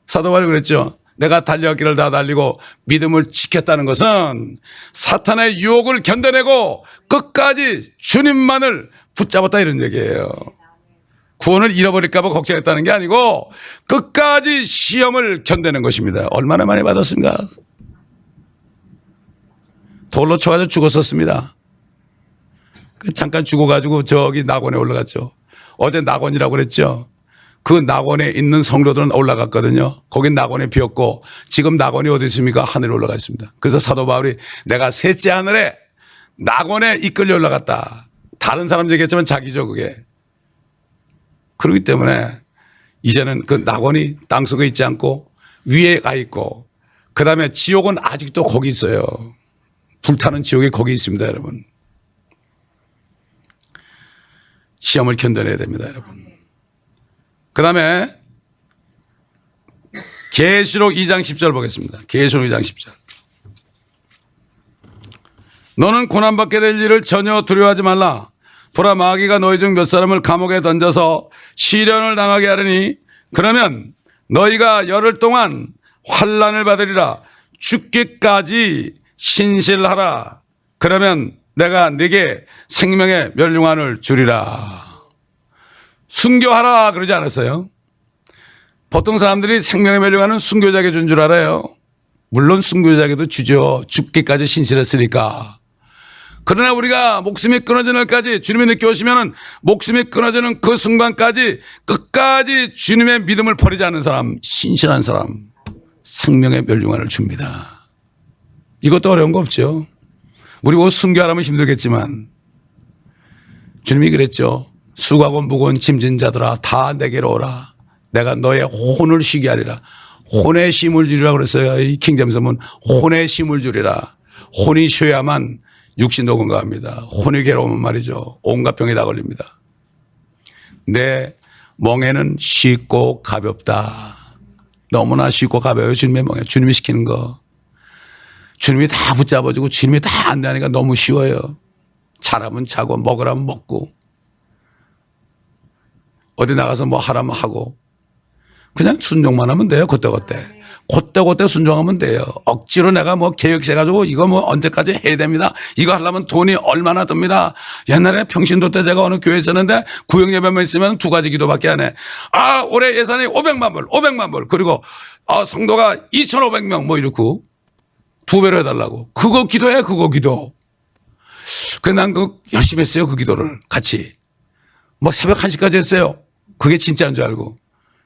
사도 바울이 그랬죠. 내가 달려갈 길을 다 달리고 믿음을 지켰다는 것은 사탄의 유혹을 견뎌내고 끝까지 주님만을 붙잡았다 이런 얘기예요. 구원을 잃어버릴까 봐 걱정했다는 게 아니고 끝까지 시험을 견뎌낸 것입니다. 얼마나 많이 받았습니까? 돌로 쳐가지고 죽었었습니다. 잠깐 죽어가지고 저기 낙원에 올라갔죠. 어제 낙원이라고 그랬죠. 그 낙원에 있는 성도들은 올라갔거든요. 거긴 낙원이 비었고 지금 낙원이 어디 있습니까? 하늘에 올라가 있습니다. 그래서 사도 바울이 내가 셋째 하늘에 낙원에 이끌려 올라갔다. 다른 사람 얘기했지만 자기죠, 그게. 그렇기 때문에 이제는 그 낙원이 땅속에 있지 않고 위에 가 있고 그 다음에 지옥은 아직도 거기 있어요. 불타는 지옥이 거기 있습니다, 여러분. 시험을 견뎌내야 됩니다, 여러분. 그 다음에 계시록 2장 10절 보겠습니다. 계시록 2장 10절. 너는 고난받게 될 일을 전혀 두려워하지 말라. 보라, 마귀가 너희 중 몇 사람을 감옥에 던져서 시련을 당하게 하려니 그러면 너희가 열흘 동안 환난을 받으리라. 죽기까지 신실하라. 그러면 내가 네게 생명의 멸류관을 주리라. 순교하라 그러지 않았어요? 보통 사람들이 생명의 멸류관은 순교자에게 준 줄 알아요. 물론 순교자에게도 주죠. 죽기까지 신실했으니까. 그러나 우리가 목숨이 끊어지는 날까지 주님이 늦게 오시면 목숨이 끊어지는 그 순간까지 끝까지 주님의 믿음을 버리지 않는 사람, 신실한 사람, 생명의 멸류관을 줍니다. 이것도 어려운 거 없죠. 우리 뭐 순교하라면 힘들겠지만 주님이 그랬죠. 수고하고 무거운 짐진 자들아 다 내게로 오라. 내가 너의 혼을 쉬게 하리라. 혼의 쉼을 주리라 그랬어요. 이 킹잼스는 혼의 쉼을 주리라. 혼이 쉬어야만 육신도 건강합니다. 혼이 괴로우면 말이죠. 온갖 병이 다 걸립니다. 내 멍에는 쉽고 가볍다. 너무나 쉽고 가벼워요. 주님의 멍에. 주님이 시키는 거. 주님이 다 붙잡아주고 주님이 다 안내하니까 너무 쉬워요. 자라면 자고 먹으라면 먹고 어디 나가서 뭐 하라면 하고 그냥 순종만 하면 돼요. 그때 순종하면 돼요. 억지로 내가 뭐 계획해가지고 이거 뭐 언제까지 해야 됩니다. 이거 하려면 돈이 얼마나 듭니다. 옛날에 평신도 때 제가 어느 교회에 있었는데 구역 예배만 있으면 2가지 기도밖에 안 해. 올해 예산이 500만 불. 그리고 성도가 2,500명 뭐 이렇고 2배로 해달라고. 그거 기도해, 그거 기도. 난 열심히 했어요. 그 기도를 같이. 뭐 새벽 1시까지 했어요. 그게 진짜인 줄 알고.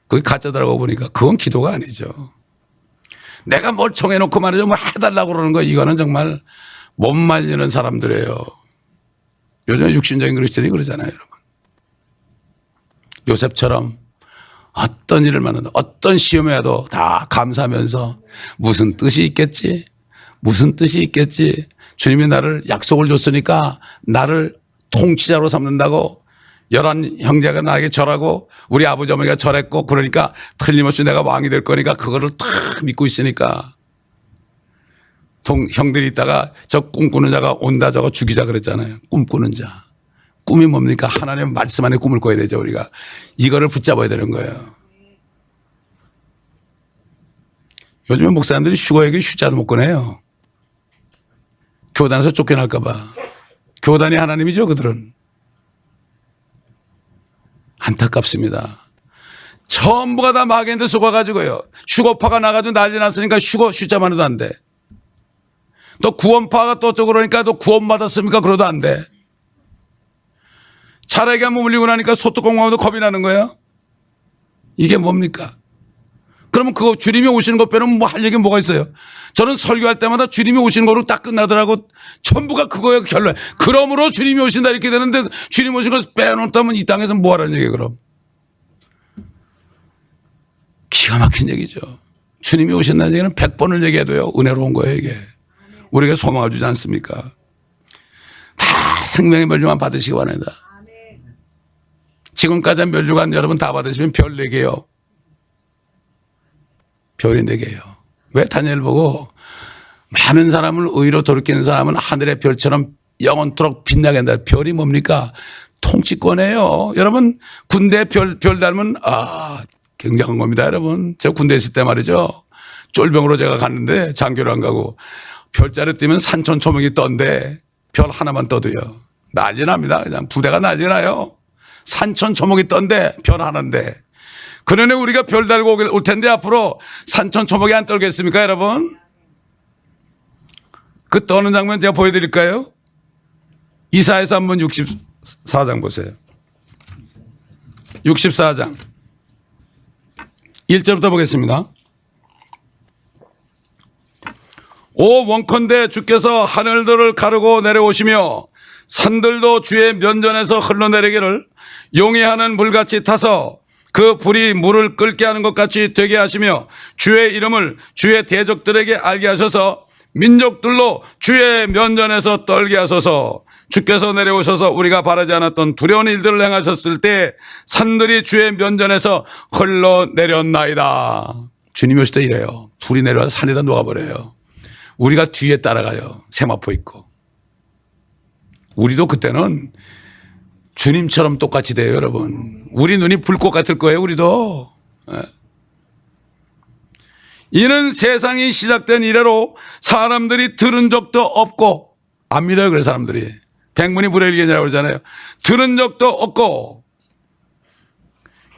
그게 가짜더라고 보니까 그건 기도가 아니죠. 내가 뭘 정해놓고 말이죠. 뭐 해달라고 그러는 거 이거는 정말 못 말리는 사람들이에요. 요즘에 육신적인 그리스도인이 그러잖아요, 여러분. 요셉처럼 어떤 일을 만나도 어떤 시험에 와도 다 감사하면서 무슨 뜻이 있겠지? 주님이 나를 약속을 줬으니까 나를 통치자로 삼는다고 11 형제가 나에게 절하고 우리 아버지 어머니가 절했고 그러니까 틀림없이 내가 왕이 될 거니까 그거를 다 믿고 있으니까 형들이 있다가 저 꿈꾸는 자가 온다 저거 죽이자 그랬잖아요. 꿈꾸는 자. 꿈이 뭡니까? 하나님의 말씀 안에 꿈을 꿔야 되죠. 우리가. 이거를 붙잡아야 되는 거예요. 요즘에 목사님들이 휴거에게 휴자도 못 꺼내요. 교단에서 쫓겨날까 봐. 교단이 하나님이죠 그들은. 안타깝습니다. 전부가 다 마귀한테 속아가지고요. 휴거파가 나가지고 난리 났으니까 휴자만 해도 안 돼. 또 구원파가 또 어쩌고 그러니까 또 구원 받았습니까? 그러도 안 돼. 차라리 한번 물리고 나니까 소뚜껑하고도 겁이 나는 거예요. 이게 뭡니까? 그러면 그거 주님이 오시는 것 빼놓으면 뭐 할 얘기 뭐가 있어요? 저는 설교할 때마다 주님이 오시는 거로 딱 끝나더라고. 전부가 그거예요, 결론. 그러므로 주님이 오신다 이렇게 되는데 주님 오시는 걸 빼놓다면 이 땅에서 뭐 하라는 얘기예요, 그럼? 기가 막힌 얘기죠. 주님이 오신다는 얘기는 100번을 얘기해도요, 은혜로운 거예요, 이게. 우리에게 소망을 주지 않습니까? 다 생명의 멸류관 받으시기 바랍니다. 지금까지 한 멸류관 여러분 다 받으시면 별 4개요. 별이 4개예요. 왜 다니엘 보고 많은 사람을 의로 돌이키는 사람은 하늘의 별처럼 영원토록 빛나게 한다. 별이 뭡니까? 통치권이에요. 여러분 군대 별 닮은 굉장한 겁니다. 여러분 제가 군대 있을 때 말이죠. 쫄병으로 제가 갔는데 장교를 안 가고 별자리 뛰면 산천초목이 떤데 별 하나만 떠도요. 난리 납니다. 그냥 부대가 난리 나요. 산천초목이 떤데 별 하나인데. 그러네 우리가 별 달고 올 텐데 앞으로 산천초목이 안 떨겠습니까 여러분? 그 떠는 장면 제가 보여드릴까요? 이사야서 한번 64장 보세요. 64장 1절부터 보겠습니다. 오 원컨대 주께서 하늘들을 가르고 내려오시며 산들도 주의 면전에서 흘러내리기를 용이하는 물같이 타서 그 불이 물을 끓게 하는 것 같이 되게 하시며 주의 이름을 주의 대적들에게 알게 하셔서 민족들로 주의 면전에서 떨게 하소서. 주께서 내려오셔서 우리가 바라지 않았던 두려운 일들을 행하셨을 때 산들이 주의 면전에서 흘러내렸나이다. 주님이 오실 때 이래요. 불이 내려와서 산에다 녹아버려요. 우리가 뒤에 따라가요. 세마포 있고. 우리도 그때는 주님처럼 똑같이 돼요, 여러분. 우리 눈이 불꽃 같을 거예요, 우리도. 이는 세상이 시작된 이래로 사람들이 들은 적도 없고, 안 믿어요, 그래 사람들이. 백문이 불여일견이라고 그러잖아요. 들은 적도 없고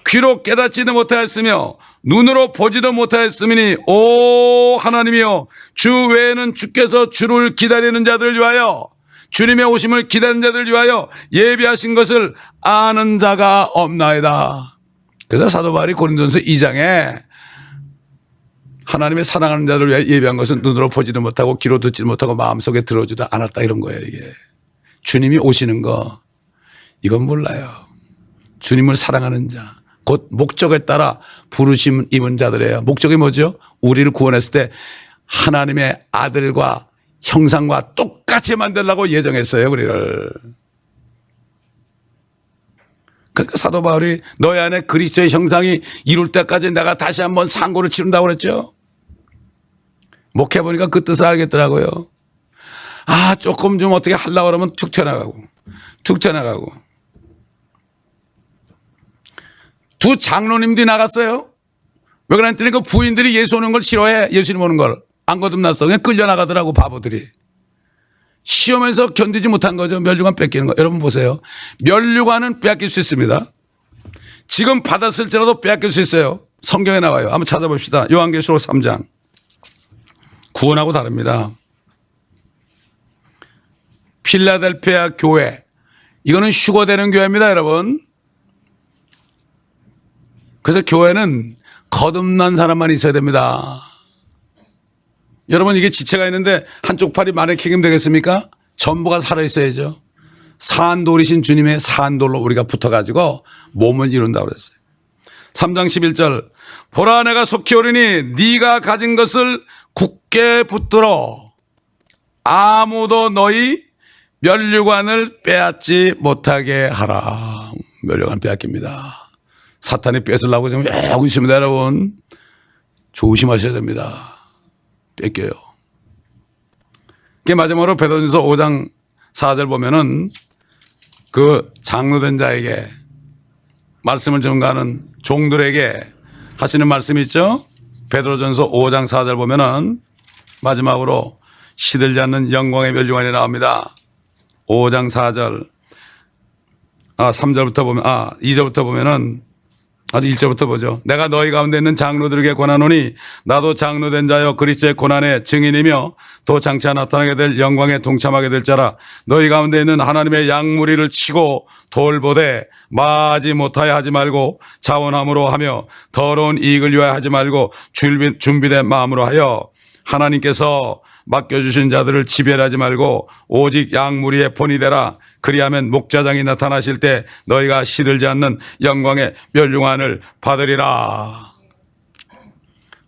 귀로 깨닫지도 못하였으며 눈으로 보지도 못하였으니 오 하나님이여, 주 외에는 주께서 주를 기다리는 자들을 위하여, 주님의 오심을 기다리는 자들을 위하여 예비하신 것을 아는 자가 없나이다. 그래서 사도 바울이 고린도전서 2장에 하나님의 사랑하는 자들을 위하여 예비한 것은 눈으로 보지도 못하고 귀로 듣지도 못하고 마음속에 들어오지도 않았다, 이런 거예요. 이게 주님이 오시는 거, 이건 몰라요. 주님을 사랑하는 자, 곧 목적에 따라 부르심 입은 자들이에요. 목적이 뭐죠? 우리를 구원했을 때 하나님의 아들과 형상과 똑같이 만들려고 예정했어요, 우리를. 그러니까 사도 바울이 너희 안에 그리스도의 형상이 이룰 때까지 내가 다시 한번 상고를 치른다고 그랬죠. 목해보니까 그 뜻을 알겠더라고요. 아, 조금 좀 어떻게 하려고 그러면 툭 튀어나가고. 두 장로님들이 나갔어요. 왜 그랬더니 그 부인들이 예수 오는 걸 싫어해. 예수님 오는 걸. 안 거듭났어. 그냥 끌려나가더라고, 바보들이. 시험에서 견디지 못한 거죠. 면류관 뺏기는 거. 여러분 보세요. 면류관은 빼앗길 수 있습니다. 지금 받았을지라도 빼앗길 수 있어요. 성경에 나와요. 한번 찾아봅시다. 요한계시록 3장. 구원하고 다릅니다. 필라델피아 교회. 이거는 휴거되는 교회입니다, 여러분. 그래서 교회는 거듭난 사람만 있어야 됩니다. 여러분, 이게 지체가 있는데 한쪽 팔이 마네킹이면 되겠습니까? 전부가 살아있어야죠. 산돌이신 주님의 산돌로 우리가 붙어가지고 몸을 이룬다고 그랬어요. 3장 11절. 보라, 내가 속히 오리니 네가 가진 것을 굳게 붙들어 아무도 너희 면류관을 빼앗지 못하게 하라. 면류관 빼앗깁니다. 사탄이 뺏으려고 지금 하고 있습니다, 여러분. 조심하셔야 됩니다. 뺏겨요. 그 마지막으로 베드로전서 5장 4절 보면은 그 장로된 자에게 말씀을 전가하는 종들에게 하시는 말씀이 있죠. 베드로전서 5장 4절 보면은 마지막으로 시들지 않는 영광의 면류관이 나옵니다. 5장 4절. 3절부터 보면 2절부터 보면은 아주 1절부터 보죠. 내가 너희 가운데 있는 장로들에게 권하노니 나도 장로된 자여 그리스도의 고난의 증인이며 또 장차 나타나게 될 영광에 동참하게 될 자라. 너희 가운데 있는 하나님의 양무리를 치고 돌보되 마하지 못하여 하지 말고 자원함으로 하며 더러운 이익을 위하여 하지 말고 준비된 마음으로 하여 하나님께서 맡겨주신 자들을 지배하지 말고 오직 양무리의 본이 되라. 그리하면 목자장이 나타나실 때 너희가 시들지 않는 영광의 면류관을 받으리라.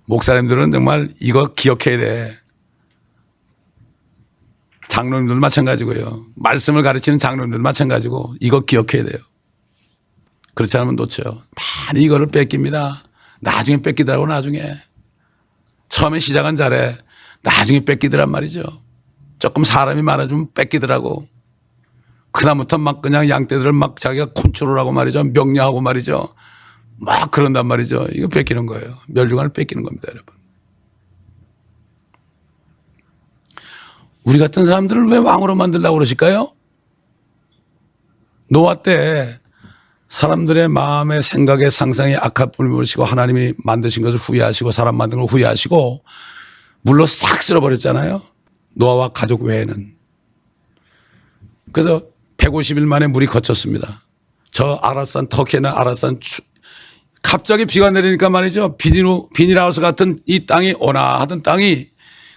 목사님들은 정말 이거 기억해야 돼. 장로님들 마찬가지고요. 말씀을 가르치는 장로님들 마찬가지고 이거 기억해야 돼요. 그렇지 않으면 놓쳐요. 많이 이거를 뺏깁니다. 나중에 뺏기더라고. 나중에. 처음에 시작은 잘해. 나중에 뺏기더란 말이죠. 조금 사람이 많아지면 뺏기더라고. 그다음부터 막 그냥 양떼들을 막 자기가 컨트롤하고 말이죠. 명령하고 말이죠. 막 그런단 말이죠. 이거 뺏기는 거예요. 면류관을 뺏기는 겁니다, 여러분. 우리 같은 사람들을 왜 왕으로 만들려고 그러실까요? 노아 때 사람들의 마음의 생각의 상상에 악한 뿌리 모시고 하나님이 만드신 것을 후회하시고 사람 만든 걸 후회하시고 물로 싹 쓸어버렸잖아요. 노아와 가족 외에는. 그래서 150일 만에 물이 거쳤습니다. 저 아라산, 터키나 아라산 갑자기 비가 내리니까 말이죠. 비닐하우스 같은 이 땅이 온화하던 땅이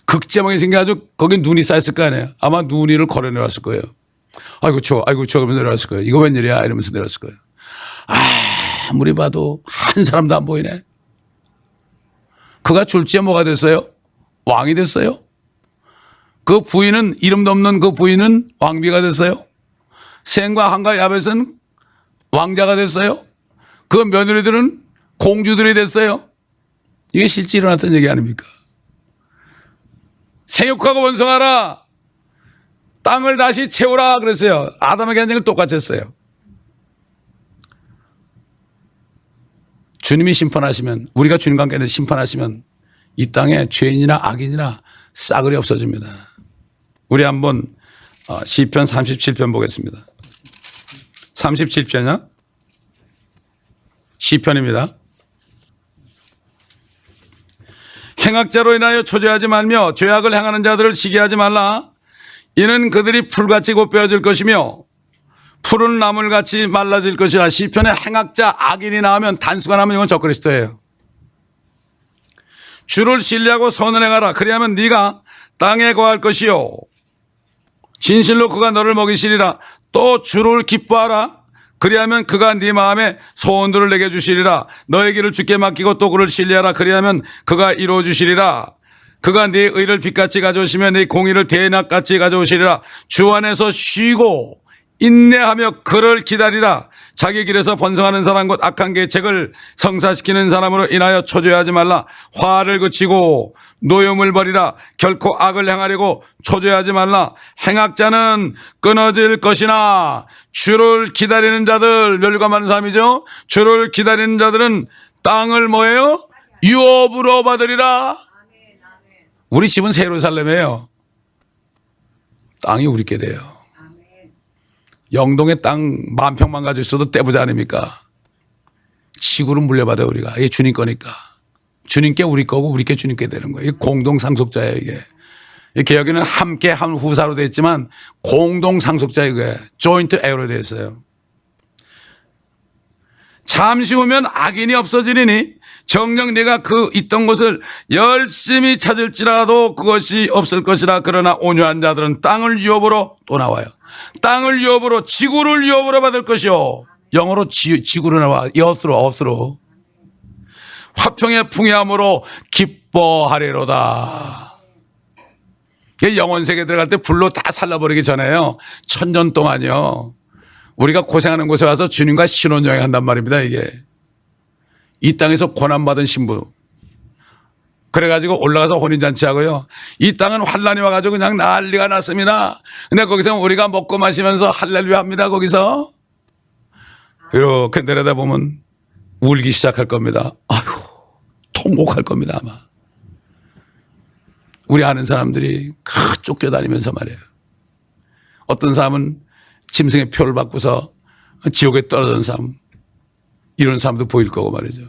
극제목이 생겨가지고 거기 눈이 쌓였을 거 아니에요. 아마 눈 위를 걸어 내려왔을 거예요. 아이고 추워 그러면서 내려왔을 거예요. 이거 웬일이야 이러면서 내려왔을 거예요. 아무리 봐도 한 사람도 안 보이네. 그가 졸지에 뭐가 됐어요? 왕이 됐어요. 그 부인은 이름도 없는 그 부인은 왕비가 됐어요. 셈과 함과 야벳은 왕자가 됐어요. 그 며느리들은 공주들이 됐어요. 이게 실제 일어났던 얘기 아닙니까? 생육하고 번성하라. 땅을 다시 채우라 그랬어요. 아담에게 한 얘기를 똑같이 했어요. 주님이 심판하시면 우리가 주님과 함께 심판하시면 이 땅에 죄인이나 악인이나 싸그리 없어집니다. 우리 한번 시편 37편 보겠습니다. 37편이요? 시편입니다. 행악자로 인하여 초조하지 말며 죄악을 행하는 자들을 시기하지 말라. 이는 그들이 풀같이 곧베어질 것이며 푸른 나물같이 말라질 것이라. 시편에 행악자 악인이 나오면 단수가 나오면 이건 적그리스도예요. 주를 신뢰하고 선을 행하라. 그리하면 네가 땅에 거할 것이요 진실로 그가 너를 먹이시리라. 또 주를 기뻐하라. 그리하면 그가 네 마음에 소원들을 내게 주시리라. 너의 길을 주께 맡기고 또 그를 신뢰하라. 그리하면 그가 이루어 주시리라. 그가 네 의를 빛같이 가져오시며 네 공의를 대낮같이 가져오시리라. 주 안에서 쉬고 인내하며 그를 기다리라. 자기 길에서 번성하는 사람 곧 악한 계책을 성사시키는 사람으로 인하여 초조해하지 말라. 화를 그치고 노염을 버리라. 결코 악을 행하려고 초조해하지 말라. 행악자는 끊어질 것이나 주를 기다리는 자들, 멸감하는 사람이죠. 주를 기다리는 자들은 땅을 뭐예요? 유업으로 받으리라. 우리 집은 새 예루살렘이에요. 땅이 우리께 돼요. 영동에 땅 10,000평만 가지고 있어도 떼부자 아닙니까? 지구를 물려받아요, 우리가. 이게 주님 거니까. 주님께 우리 거고 우리께 주님께 되는 거예요. 이게 공동 상속자예요, 이게. 이렇게 여기는 함께 한 후사로 되어 있지만 공동 상속자예요, 이게. 조인트 에어로 되어 있어요. 잠시 후면 악인이 없어지리니 정녕 네가 그 있던 곳을 열심히 찾을지라도 그것이 없을 것이라. 그러나 온유한 자들은 땅을 유업으로, 또 나와요, 땅을 유업으로, 지구를 유업으로 받을 것이요. 영어로 지구로 나와. earth로. 화평의 풍요함으로 기뻐하리로다. 영원 세계 들어갈 때 불로 다 살라버리기 전에요, 1000년 동안요, 우리가 고생하는 곳에 와서 주님과 신혼여행 한단 말입니다. 이게 이 땅에서 고난받은 신부 그래가지고 올라가서 혼인잔치하고요. 이 땅은 환란이 와가지고 그냥 난리가 났습니다. 근데 거기서 우리가 먹고 마시면서 할렐루야 합니다. 거기서 이렇게 내려다보면 울기 시작할 겁니다. 아이고, 통곡할 겁니다. 아마 우리 아는 사람들이 쫓겨다니면서 말이에요. 어떤 사람은 짐승의 표를 받고서 지옥에 떨어진 사람, 이런 사람도 보일 거고 말이죠.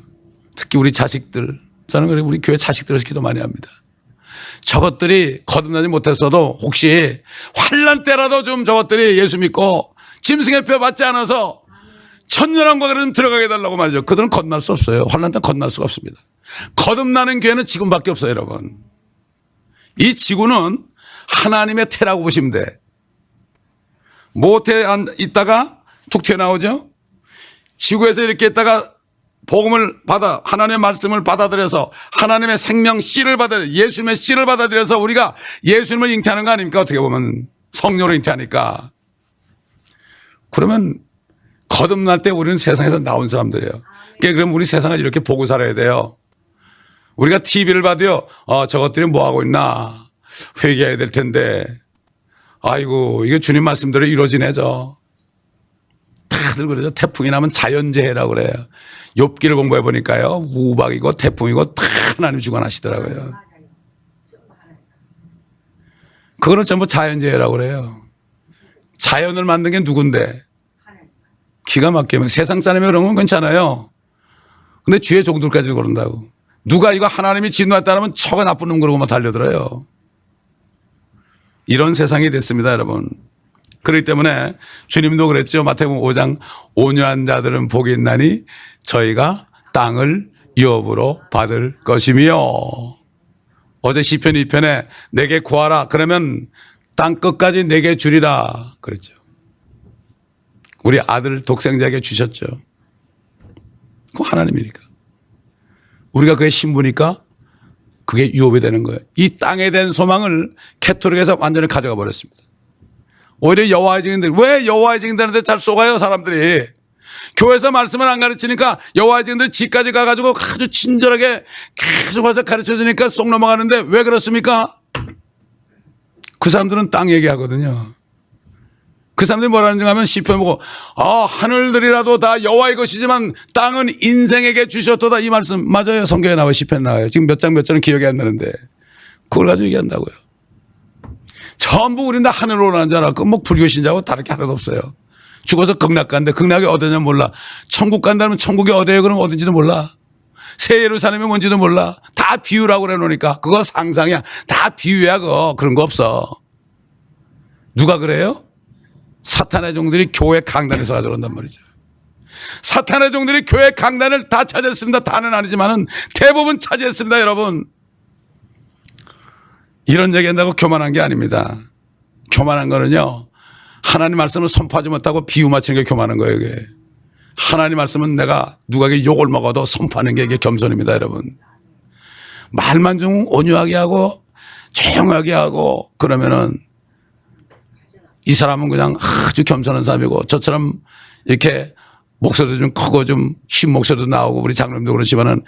특히 우리 자식들, 저는 그래 우리 교회 자식들에서 기도 많이 합니다. 저것들이 거듭나지 못했어도 혹시 환란 때라도 좀 저것들이 예수 믿고 짐승의 표 받지 않아서 천년왕국에 좀 들어가게 해달라고 말이죠. 그들은 거듭날 수 없어요. 환란 때 거듭날 수가 없습니다. 거듭나는 교회는 지금밖에 없어요, 여러분. 이 지구는 하나님의 태라고 보시면 돼. 모태에 있다가 툭 튀어나오죠. 지구에서 이렇게 있다가 복음을 받아 하나님의 말씀을 받아들여서 하나님의 생명 씨를 받아들여, 예수님의 씨를 받아들여서 우리가 예수님을 잉태하는 거 아닙니까? 어떻게 보면 성령으로 잉태하니까. 그러면 거듭날 때 우리는 세상에서 나온 사람들이에요. 그러니까 그럼 우리 세상을 이렇게 보고 살아야 돼요. 우리가 TV를 봐도요, 저것들이 뭐 하고 있나 회개해야 될 텐데, 아이고 이게 주님 말씀대로 이루어지네. 다들 그러죠. 태풍이 나면 자연재해라고 그래요. 욥기를 공부해 보니까요, 우박이고 태풍이고 다 하나님 주관하시더라고요. 그거는 전부 자연재해라고 그래요. 자연을 만든 게 누군데? 기가 막히면 세상 사람이 그런 건 괜찮아요. 근데 주의 종들까지 그런다고. 누가 이거 하나님이 진노했다면 저가 나쁜 놈 그러고만 달려들어요. 이런 세상이 됐습니다, 여러분. 그렇기 때문에 주님도 그랬죠. 마태복음 5장 온유한 자들은 복이 있나니 저희가 땅을 유업으로 받을 것이며, 어제 시편 2편에 내게 구하라 그러면 땅 끝까지 내게 주리라 그랬죠. 우리 아들 독생자에게 주셨죠. 그거 하나님이니까. 우리가 그의 신부니까 그게 유업이 되는 거예요. 이 땅에 대한 소망을 캐토릭에서 완전히 가져가 버렸습니다. 오히려 여호와의 증인들, 왜 여호와의 증인들한테 잘 속아요, 사람들이? 교회에서 말씀을 안 가르치니까 여호와의 증인들이 집까지 가가지고 아주 친절하게 계속 와서 가르쳐 주니까 쏙 넘어가는데 왜 그렇습니까? 그 사람들은 땅 얘기하거든요. 그 사람들이 뭐라는지 하면 시편 보고 하늘들이라도 다 여호와의 것이지만 땅은 인생에게 주셨도다. 이 말씀 맞아요. 성경에 나와요. 시편에 나와요. 지금 몇 장 몇 절은 기억이 안 나는데 그걸 가지고 얘기한다고요. 전부 우린 다 하늘로 오라는 줄 알았고 뭐 불교 신자하고 다를 게 하나도 없어요. 죽어서 극락 간대. 극락이 어디냐 몰라. 천국 간다면 천국이 어디예요? 그럼 어딘지도 몰라. 새 예루살렘이 뭔지도 몰라. 다 비유라고 그래 놓으니까 그거 상상이야. 다 비유야. 그런 거 없어. 누가 그래요? 사탄의 종들이 교회 강단에서 가져온단 말이죠. 사탄의 종들이 교회 강단을 다 차지했습니다. 다는 아니지만은 대부분 차지했습니다. 여러분. 이런 얘기한다고 교만한 게 아닙니다. 교만한 거는요. 하나님 말씀을 선포하지 못하고 비유 맞추는 게 교만한 거예요. 이게. 하나님 말씀은 내가 누가에게 욕을 먹어도 선포하는 게 이게 겸손입니다. 여러분. 말만 좀 온유하게 하고 조용하게 하고 그러면은 이 사람은 그냥 아주 겸손한 사람이고 저처럼 이렇게 목소리도 좀 크고 좀 흰 목소리도 나오고 우리 장로님도 그러지만은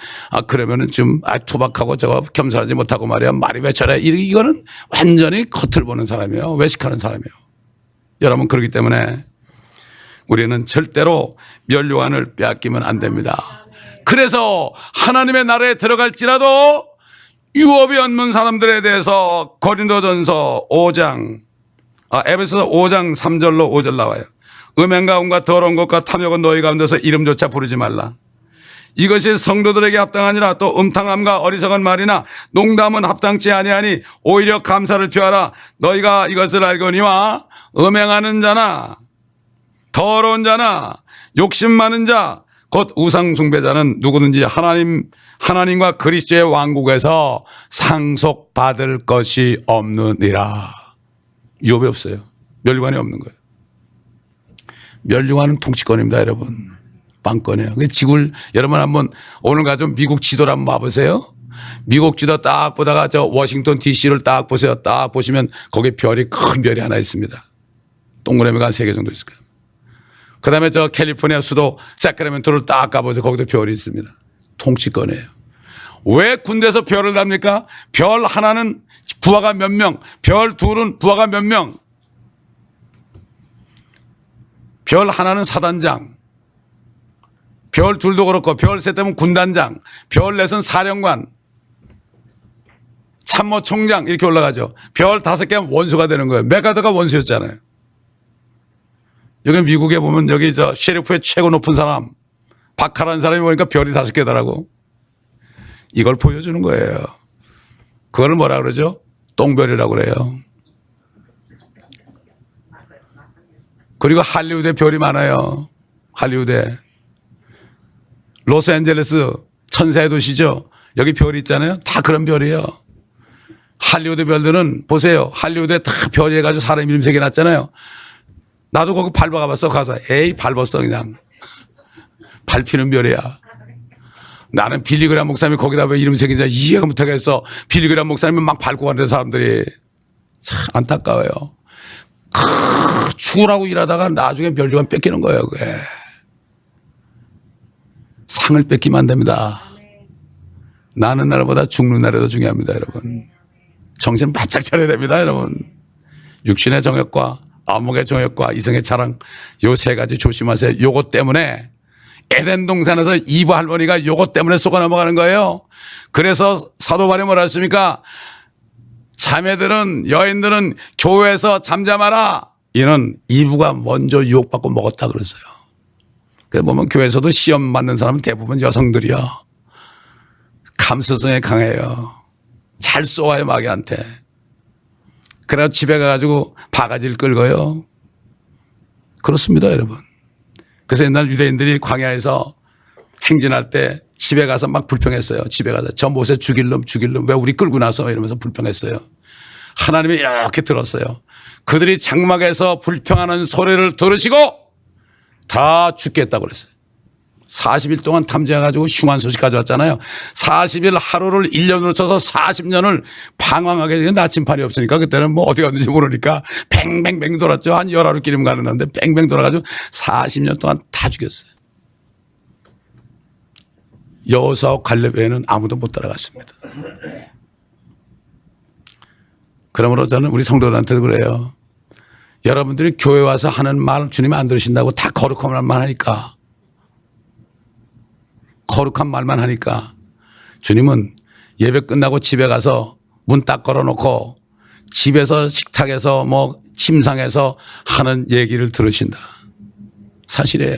그러면은 좀 투박하고 저거 겸손하지 못하고 말이야 말이 왜 저래 이거는 완전히 겉을 보는 사람이에요. 외식하는 사람이에요. 여러분 그렇기 때문에 우리는 절대로 면류관을 빼앗기면 안 됩니다. 그래서 하나님의 나라에 들어갈지라도 유업이 없는 사람들에 대해서 고린도전서 5장 에베소서 5장 3절로 5절 나와요. 음행과 음과 더러운 것과 탐욕은 너희 가운데서 이름조차 부르지 말라. 이것이 성도들에게 합당하니라. 또 음탕함과 어리석은 말이나 농담은 합당치 아니하니 오히려 감사를 표하라. 너희가 이것을 알거니와 음행하는 자나 더러운 자나 욕심 많은 자 곧 우상 숭배자는 누구든지 하나님과 그리스도의 왕국에서 상속받을 것이 없느니라. 유업이 없어요. 면류관이 없는 거예요. 면류관은 통치권입니다, 여러분. 빵권이에요. 지구를 여러분 한번 오늘 가서 미국 지도를 한번 봐보세요. 미국 지도 딱 보다가 저 워싱턴 DC를 딱 보세요. 딱 보시면 거기 별이 큰 별이 하나 있습니다. 동그라미가 한 3개 정도 있을 거예요. 그 다음에 저 캘리포니아 수도 세크라멘토를 딱 가보세요. 거기도 별이 있습니다. 통치권이에요. 왜 군대에서 별을 답니까? 별 하나는 부하가 몇 명, 별 둘은 부하가 몇 명, 별 하나는 사단장, 별 둘도 그렇고 별 셋되면 군단장, 별 넷은 사령관, 참모총장 이렇게 올라가죠. 별 5개는 원수가 되는 거예요. 메가더가 원수였잖아요. 여기 미국에 보면 여기 저 셰리프의 최고 높은 사람 박하라는 사람이 보니까 별이 5개더라고. 이걸 보여주는 거예요. 그걸 뭐라 그러죠? 똥별이라고 그래요. 그리고 할리우드에 별이 많아요. 할리우드에. 로스앤젤레스 천사의 도시죠. 여기 별이 있잖아요. 다 그런 별이에요. 할리우드 별들은 보세요. 할리우드에 다 별이 해가지고 사람 이름 새겨놨잖아요. 나도 거기 밟아가 봤어. 가서 에이 밟았어 그냥. 밟히는 별이야. 나는 빌리그람 목사님이 거기다 왜 이름 새긴지 이해가 못하겠어. 빌리그람 목사님이 막 밟고 가는데 사람들이 참 안타까워요. 죽으라고 일하다가 나중에 별주간 뺏기는 거예요. 그게. 상을 뺏기면 안 됩니다. 나는 날보다 죽는 날이 더 중요합니다. 여러분. 정신 바짝 차려야 됩니다. 여러분. 육신의 정욕과 암흑의 정욕과 이성의 자랑 요 3가지 조심하세요. 요것 때문에 에덴 동산에서 이브 할머니가 요것 때문에 속아 넘어가는 거예요. 그래서 사도 바울이 뭐라 했습니까? 자매들은 여인들은 교회에서 잠잠하라. 이는 이브가 먼저 유혹받고 먹었다 그랬어요. 그래서 보면 교회에서도 시험 받는 사람은 대부분 여성들이요. 감수성에 강해요. 잘 쏘아요 마귀한테. 그래서 집에 가가지고 바가지를 끌고요. 그렇습니다 여러분. 그래서 옛날 유대인들이 광야에서 행진할 때 집에 가서 막 불평했어요. 집에 가서 저 모세 죽일 놈 왜 우리 끌고 나서 이러면서 불평했어요. 하나님이 이렇게 들었어요. 그들이 장막에서 불평하는 소리를 들으시고 다 죽겠다고 그랬어요. 40일 동안 탐지해가지고 흉한 소식 가져왔잖아요. 40일 하루를 1년으로 쳐서 40년을 방황하게 된 나침판이 없으니까 그때는 뭐 어디 갔는지 모르니까 뱅뱅뱅 돌았죠. 한 열하루 길이면 가는데 뱅뱅 돌아가지고 40년 동안 다 죽였어요. 여호수아와 갈렙 외에는 아무도 못 따라갔습니다. 그러므로 저는 우리 성도들한테도 그래요. 여러분들이 교회 와서 하는 말 주님 안 들으신다고 다 거룩한 말만 하니까. 거룩한 말만 하니까. 주님은 예배 끝나고 집에 가서 문 딱 걸어놓고 집에서 식탁에서 뭐 침상에서 하는 얘기를 들으신다. 사실이에요.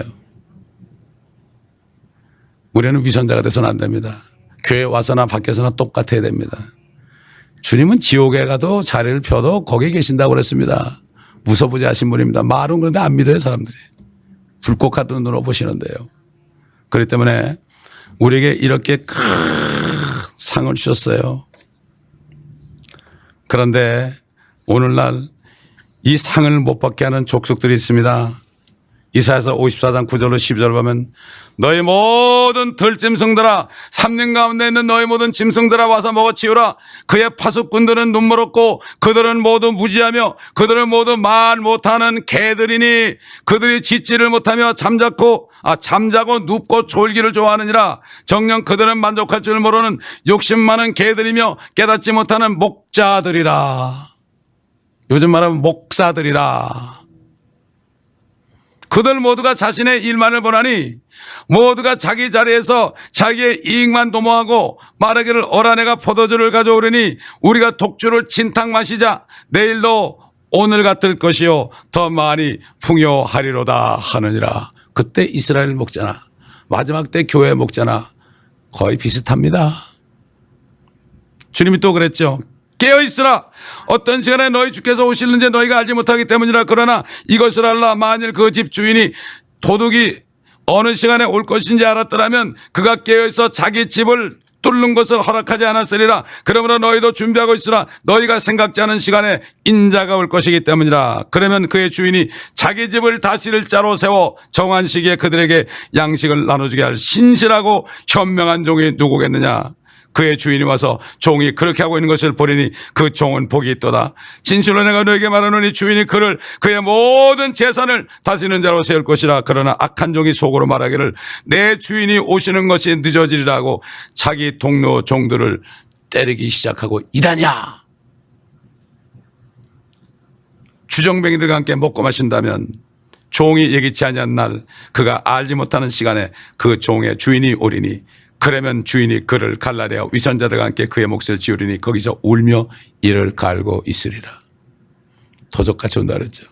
우리는 위선자가 돼서는 안 됩니다. 교회 와서나 밖에서나 똑같아야 됩니다. 주님은 지옥에 가도 자리를 펴도 거기에 계신다고 그랬습니다. 무서부지하신 분입니다. 말은 그런데 안 믿어요, 사람들이. 불꽃 같은 눈으로 보시는데요. 그렇기 때문에 우리에게 이렇게 큰 상을 주셨어요. 그런데 오늘날 이 상을 못 받게 하는 족속들이 있습니다. 이사야서 54장 9절로 10절 보면 너희 모든 들짐승들아 삼림 가운데 있는 너희 모든 짐승들아 와서 먹어치우라. 그의 파수꾼들은 눈물 없고 그들은 모두 무지하며 그들은 모두 말 못하는 개들이니 그들이 짖지를 못하며 잠자고 눕고 졸기를 좋아하느니라. 정녕 그들은 만족할 줄 모르는 욕심 많은 개들이며 깨닫지 못하는 목자들이라. 요즘 말하면 목사들이라. 그들 모두가 자신의 일만을 보나니 모두가 자기 자리에서 자기의 이익만 도모하고 말하기를 어라 내가 포도주를 가져오려니 우리가 독주를 진탕 마시자. 내일도 오늘 같을 것이요 더 많이 풍요하리로다 하느니라. 그때 이스라엘 목자나 마지막 때 교회 목자나 거의 비슷합니다. 주님이 또 그랬죠. 깨어있으라. 어떤 시간에 너희 주께서 오실는지 너희가 알지 못하기 때문이라. 그러나 이것을 알라. 만일 그 집 주인이 도둑이 어느 시간에 올 것인지 알았더라면 그가 깨어있어 자기 집을 뚫는 것을 허락하지 않았으리라. 그러므로 너희도 준비하고 있으라. 너희가 생각지 않은 시간에 인자가 올 것이기 때문이라. 그러면 그의 주인이 자기 집을 다스릴 자로 세워 정한 시기에 그들에게 양식을 나눠주게 할 신실하고 현명한 종이 누구겠느냐. 그의 주인이 와서 종이 그렇게 하고 있는 것을 보리니 그 종은 복이 있도다. 진실로 내가 너에게 말하노니 주인이 그를 그의 모든 재산을 다스리는 자로 세울 것이라. 그러나 악한 종이 속으로 말하기를 내 주인이 오시는 것이 늦어지리라고 자기 동료 종들을 때리기 시작하고 이다냐. 주정뱅이들과 함께 먹고 마신다면 종이 예기치 아니한 날 그가 알지 못하는 시간에 그 종의 주인이 오리니 그러면 주인이 그를 갈라내어 위선자들과 함께 그의 몫을 지우리니 거기서 울며 이를 갈고 있으리라. 도적같이 온다 그랬죠.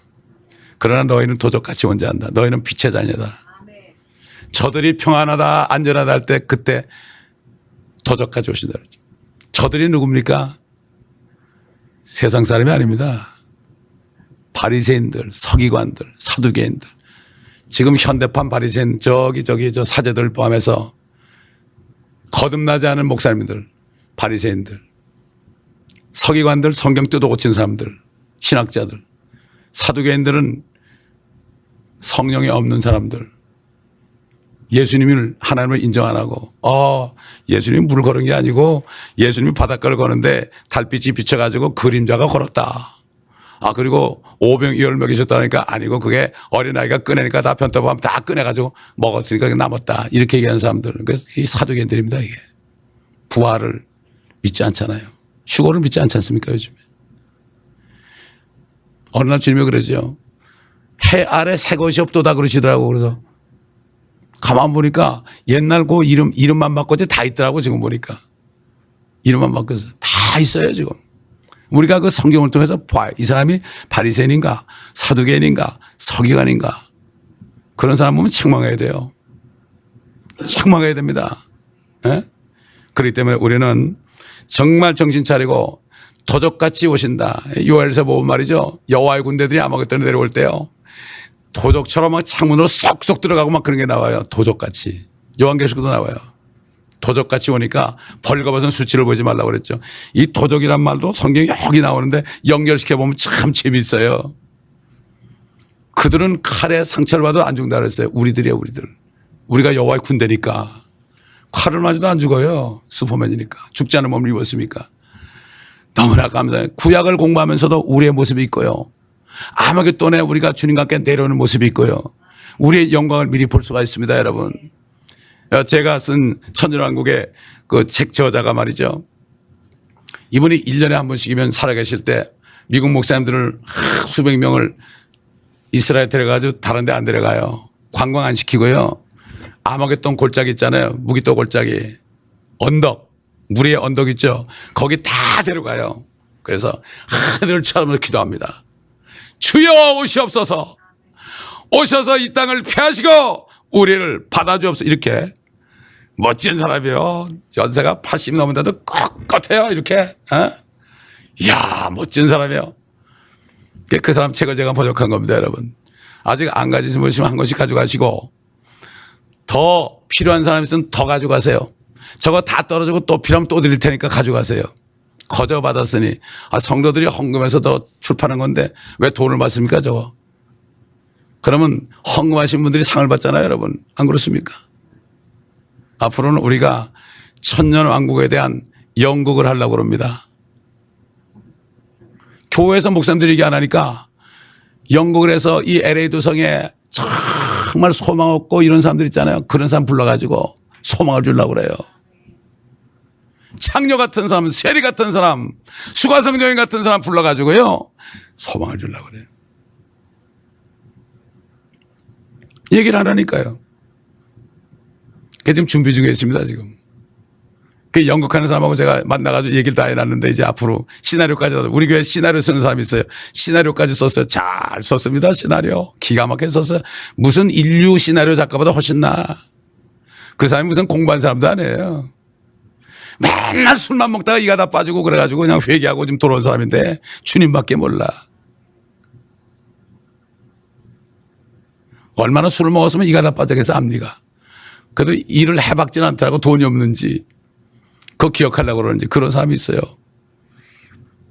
그러나 너희는 도적같이 온지 않다. 너희는 빛의 자녀다. 저들이 평안하다 안전하다 할 때 그때 도적같이 오신다 그랬죠. 저들이 누굽니까? 세상 사람이 아닙니다. 바리새인들, 서기관들, 사두개인들. 지금 현대판 바리새인 저 사제들 포함해서 거듭나지 않은 목사님들, 바리새인들, 서기관들, 성경 뜯어 고친 사람들, 신학자들, 사두개인들은 성령이 없는 사람들, 예수님을 하나님을 인정 안 하고 예수님이 물 걸은 게 아니고 예수님이 바닷가를 거는데 달빛이 비쳐가지고 그림자가 걸었다. 그리고 오병이어를 먹이셨다니까 아니고 그게 어린아이가 꺼내니까 다 편떡하면 다 꺼내가지고 먹었으니까 남았다. 이렇게 얘기하는 사람들. 그래서 이 사두개인들입니다. 이게. 부활을 믿지 않잖아요. 휴거를 믿지 않지 않습니까 요즘에. 어느 날 주님이 그러죠. 해 아래 새 것이 없도다 그러시더라고. 그래서 가만 보니까 옛날 그 이름만 바꿨지 다 있더라고 지금 보니까. 이름만 바꿔서 다 있어요 지금. 우리가 그 성경을 통해서 봐요. 이 사람이 바리새인인가 사두개인인가 서기관인가 그런 사람 보면 책망해야 돼요. 책망해야 됩니다. 예? 그렇기 때문에 우리는 정말 정신 차리고 도적같이 오신다. 요엘서 보면 말이죠. 여호와의 군대들이 아마겟돈에 내려올 때요. 도적처럼 막 창문으로 쏙쏙 들어가고 막 그런 게 나와요. 도적같이. 요한계시록도 나와요. 도적같이 오니까 벌거벗은 수치를 보지 말라고 그랬죠. 이 도적이란 말도 성경에 여기 나오는데 연결시켜보면 참 재밌어요. 그들은 칼에 상처를 받아도 안 죽는다 그랬어요. 우리들이에요, 우리들. 우리가 여호와의 군대니까. 칼을 맞아도 안 죽어요. 슈퍼맨이니까. 죽지 않은 몸을 입었으니까. 너무나 감사해요. 구약을 공부하면서도 우리의 모습이 있고요. 아마겟돈에 우리가 주님과 함께 내려오는 모습이 있고요. 우리의 영광을 미리 볼 수가 있습니다, 여러분. 제가 쓴 천년왕국의 그 책 저자가 말이죠. 이분이 1년에 한 번씩이면 살아계실 때 미국 목사님들을 수백 명을 이스라엘 데려가지고 다른 데 안 데려가요. 관광 안 시키고요. 아마겟돈 골짜기 있잖아요. 무기토 골짜기. 언덕. 물 위에 언덕 있죠. 거기 다 데려가요. 그래서 하늘을 쳐다보면서 기도합니다. 주여 오시옵소서. 오셔서 이 땅을 폐하시고 우리를 받아주옵소서. 이렇게 멋진 사람이에요. 연세가 80 넘은데도 꼿꼿해요. 이렇게. 이야 멋진 사람이에요. 그 사람 책을 제가 번역한 겁니다. 여러분. 아직 안 가지신 분이시면 한 권씩 가져가시고 더 필요한 사람이 있으면 더 가져가세요. 저거 다 떨어지고 또 필요하면 또 드릴 테니까 가져가세요. 거저 받았으니 성도들이 헌금해서 더 출판한 건데 왜 돈을 받습니까 저거. 그러면 헌금하신 분들이 상을 받잖아요. 여러분. 안 그렇습니까? 앞으로는 우리가 천년왕국에 대한 연극을 하려고 합니다. 교회에서 목사님들이 얘기 안 하니까 연극을 해서 이 LA 도성에 정말 소망 없고 이런 사람들 있잖아요. 그런 사람 불러가지고 소망을 주려고 그래요. 창녀 같은 사람, 세리 같은 사람, 수가성 여인 같은 사람 불러가지고요. 소망을 주려고 그래요. 얘기를 안 하니까요. 그게 지금 준비 중에 있습니다, 지금. 그 연극하는 사람하고 제가 만나가지고 얘기를 다 해놨는데 이제 앞으로 시나리오까지, 우리 교회 시나리오 쓰는 사람이 있어요. 시나리오까지 썼어요. 잘 썼습니다, 시나리오. 기가 막히게 썼어요. 무슨 인류 시나리오 작가보다 훨씬 나아. 그 사람이 무슨 공부한 사람도 아니에요. 맨날 술만 먹다가 이가 다 빠지고 그래가지고 그냥 회개하고 지금 돌아온 사람인데 주님밖에 몰라. 얼마나 술을 먹었으면 이가 다 빠져서 압니까? 그래도 일을 해박진 않더라고. 돈이 없는지 그거 기억하려고 그러는지 그런 사람이 있어요.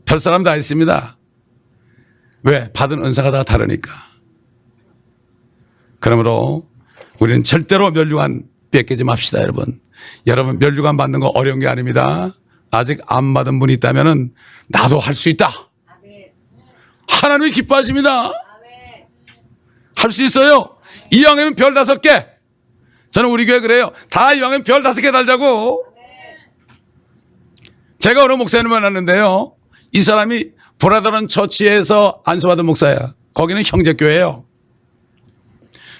별 사람 다 있습니다. 왜? 받은 은사가 다 다르니까. 그러므로 우리는 절대로 멸류관 뺏기지 맙시다. 여러분 멸류관 받는 거 어려운 게 아닙니다. 아직 안 받은 분이 있다면 나도 할 수 있다. 하나님이 기뻐하십니다. 할 수 있어요. 이왕이면 별 5개. 저는 우리 교회 그래요. 다 이왕이면 별 5개 달자고. 제가 어느 목사님을 만났는데요. 이 사람이 브라더런 처치에서 안수받은 목사야. 거기는 형제교회예요.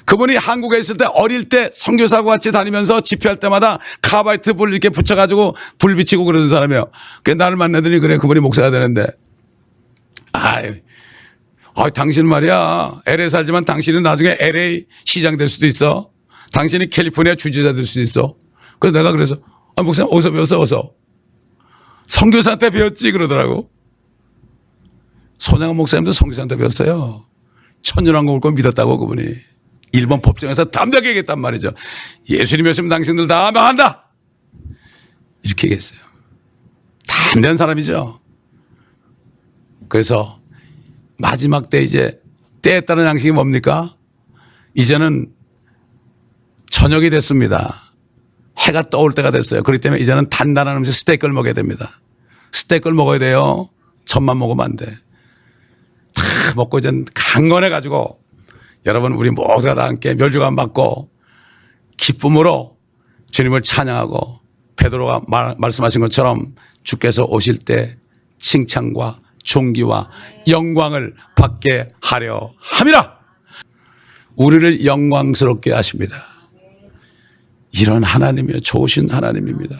그분이 한국에 있을 때 어릴 때 선교사하고 같이 다니면서 집회할 때마다 카바이트 불 이렇게 붙여가지고 불 비치고 그러는 사람이에요. 그 나를 만나더니 그래 그분이 목사가 되는데 당신 말이야 LA 살지만 당신은 나중에 LA 시장 될 수도 있어. 당신이 캘리포니아 주지사 될 수도 있어. 그래서 내가 그래서 목사님 어디서 배웠어 어서. 선교사한테 배웠지 그러더라고. 손양원 목사님도 선교사한테 배웠어요. 천년왕국 올 거 믿었다고 그분이. 일본 법정에서 담대하게 얘기했단 말이죠. 예수님 말씀 당신들 다 망한다. 이렇게 얘기했어요. 담대한 사람이죠. 그래서 마지막 때 이제 때에 따른 양식이 뭡니까? 이제는 저녁이 됐습니다. 해가 떠올 때가 됐어요. 그렇기 때문에 이제는 단단한 음식 스테이크를 먹어야 됩니다. 스테이크를 먹어야 돼요. 젖만 먹으면 안 돼. 다 먹고 이제 강건해가지고 여러분 우리 모두가 다 함께 멸류관 받고 기쁨으로 주님을 찬양하고 베드로가 말씀하신 것처럼 주께서 오실 때 칭찬과 존귀와 영광을 받게 하려 함이라. 우리를 영광스럽게 하십니다. 이런 하나님이요 좋으신 하나님입니다.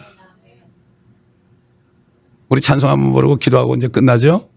우리 찬송 한번 부르고 기도하고 이제 끝나죠.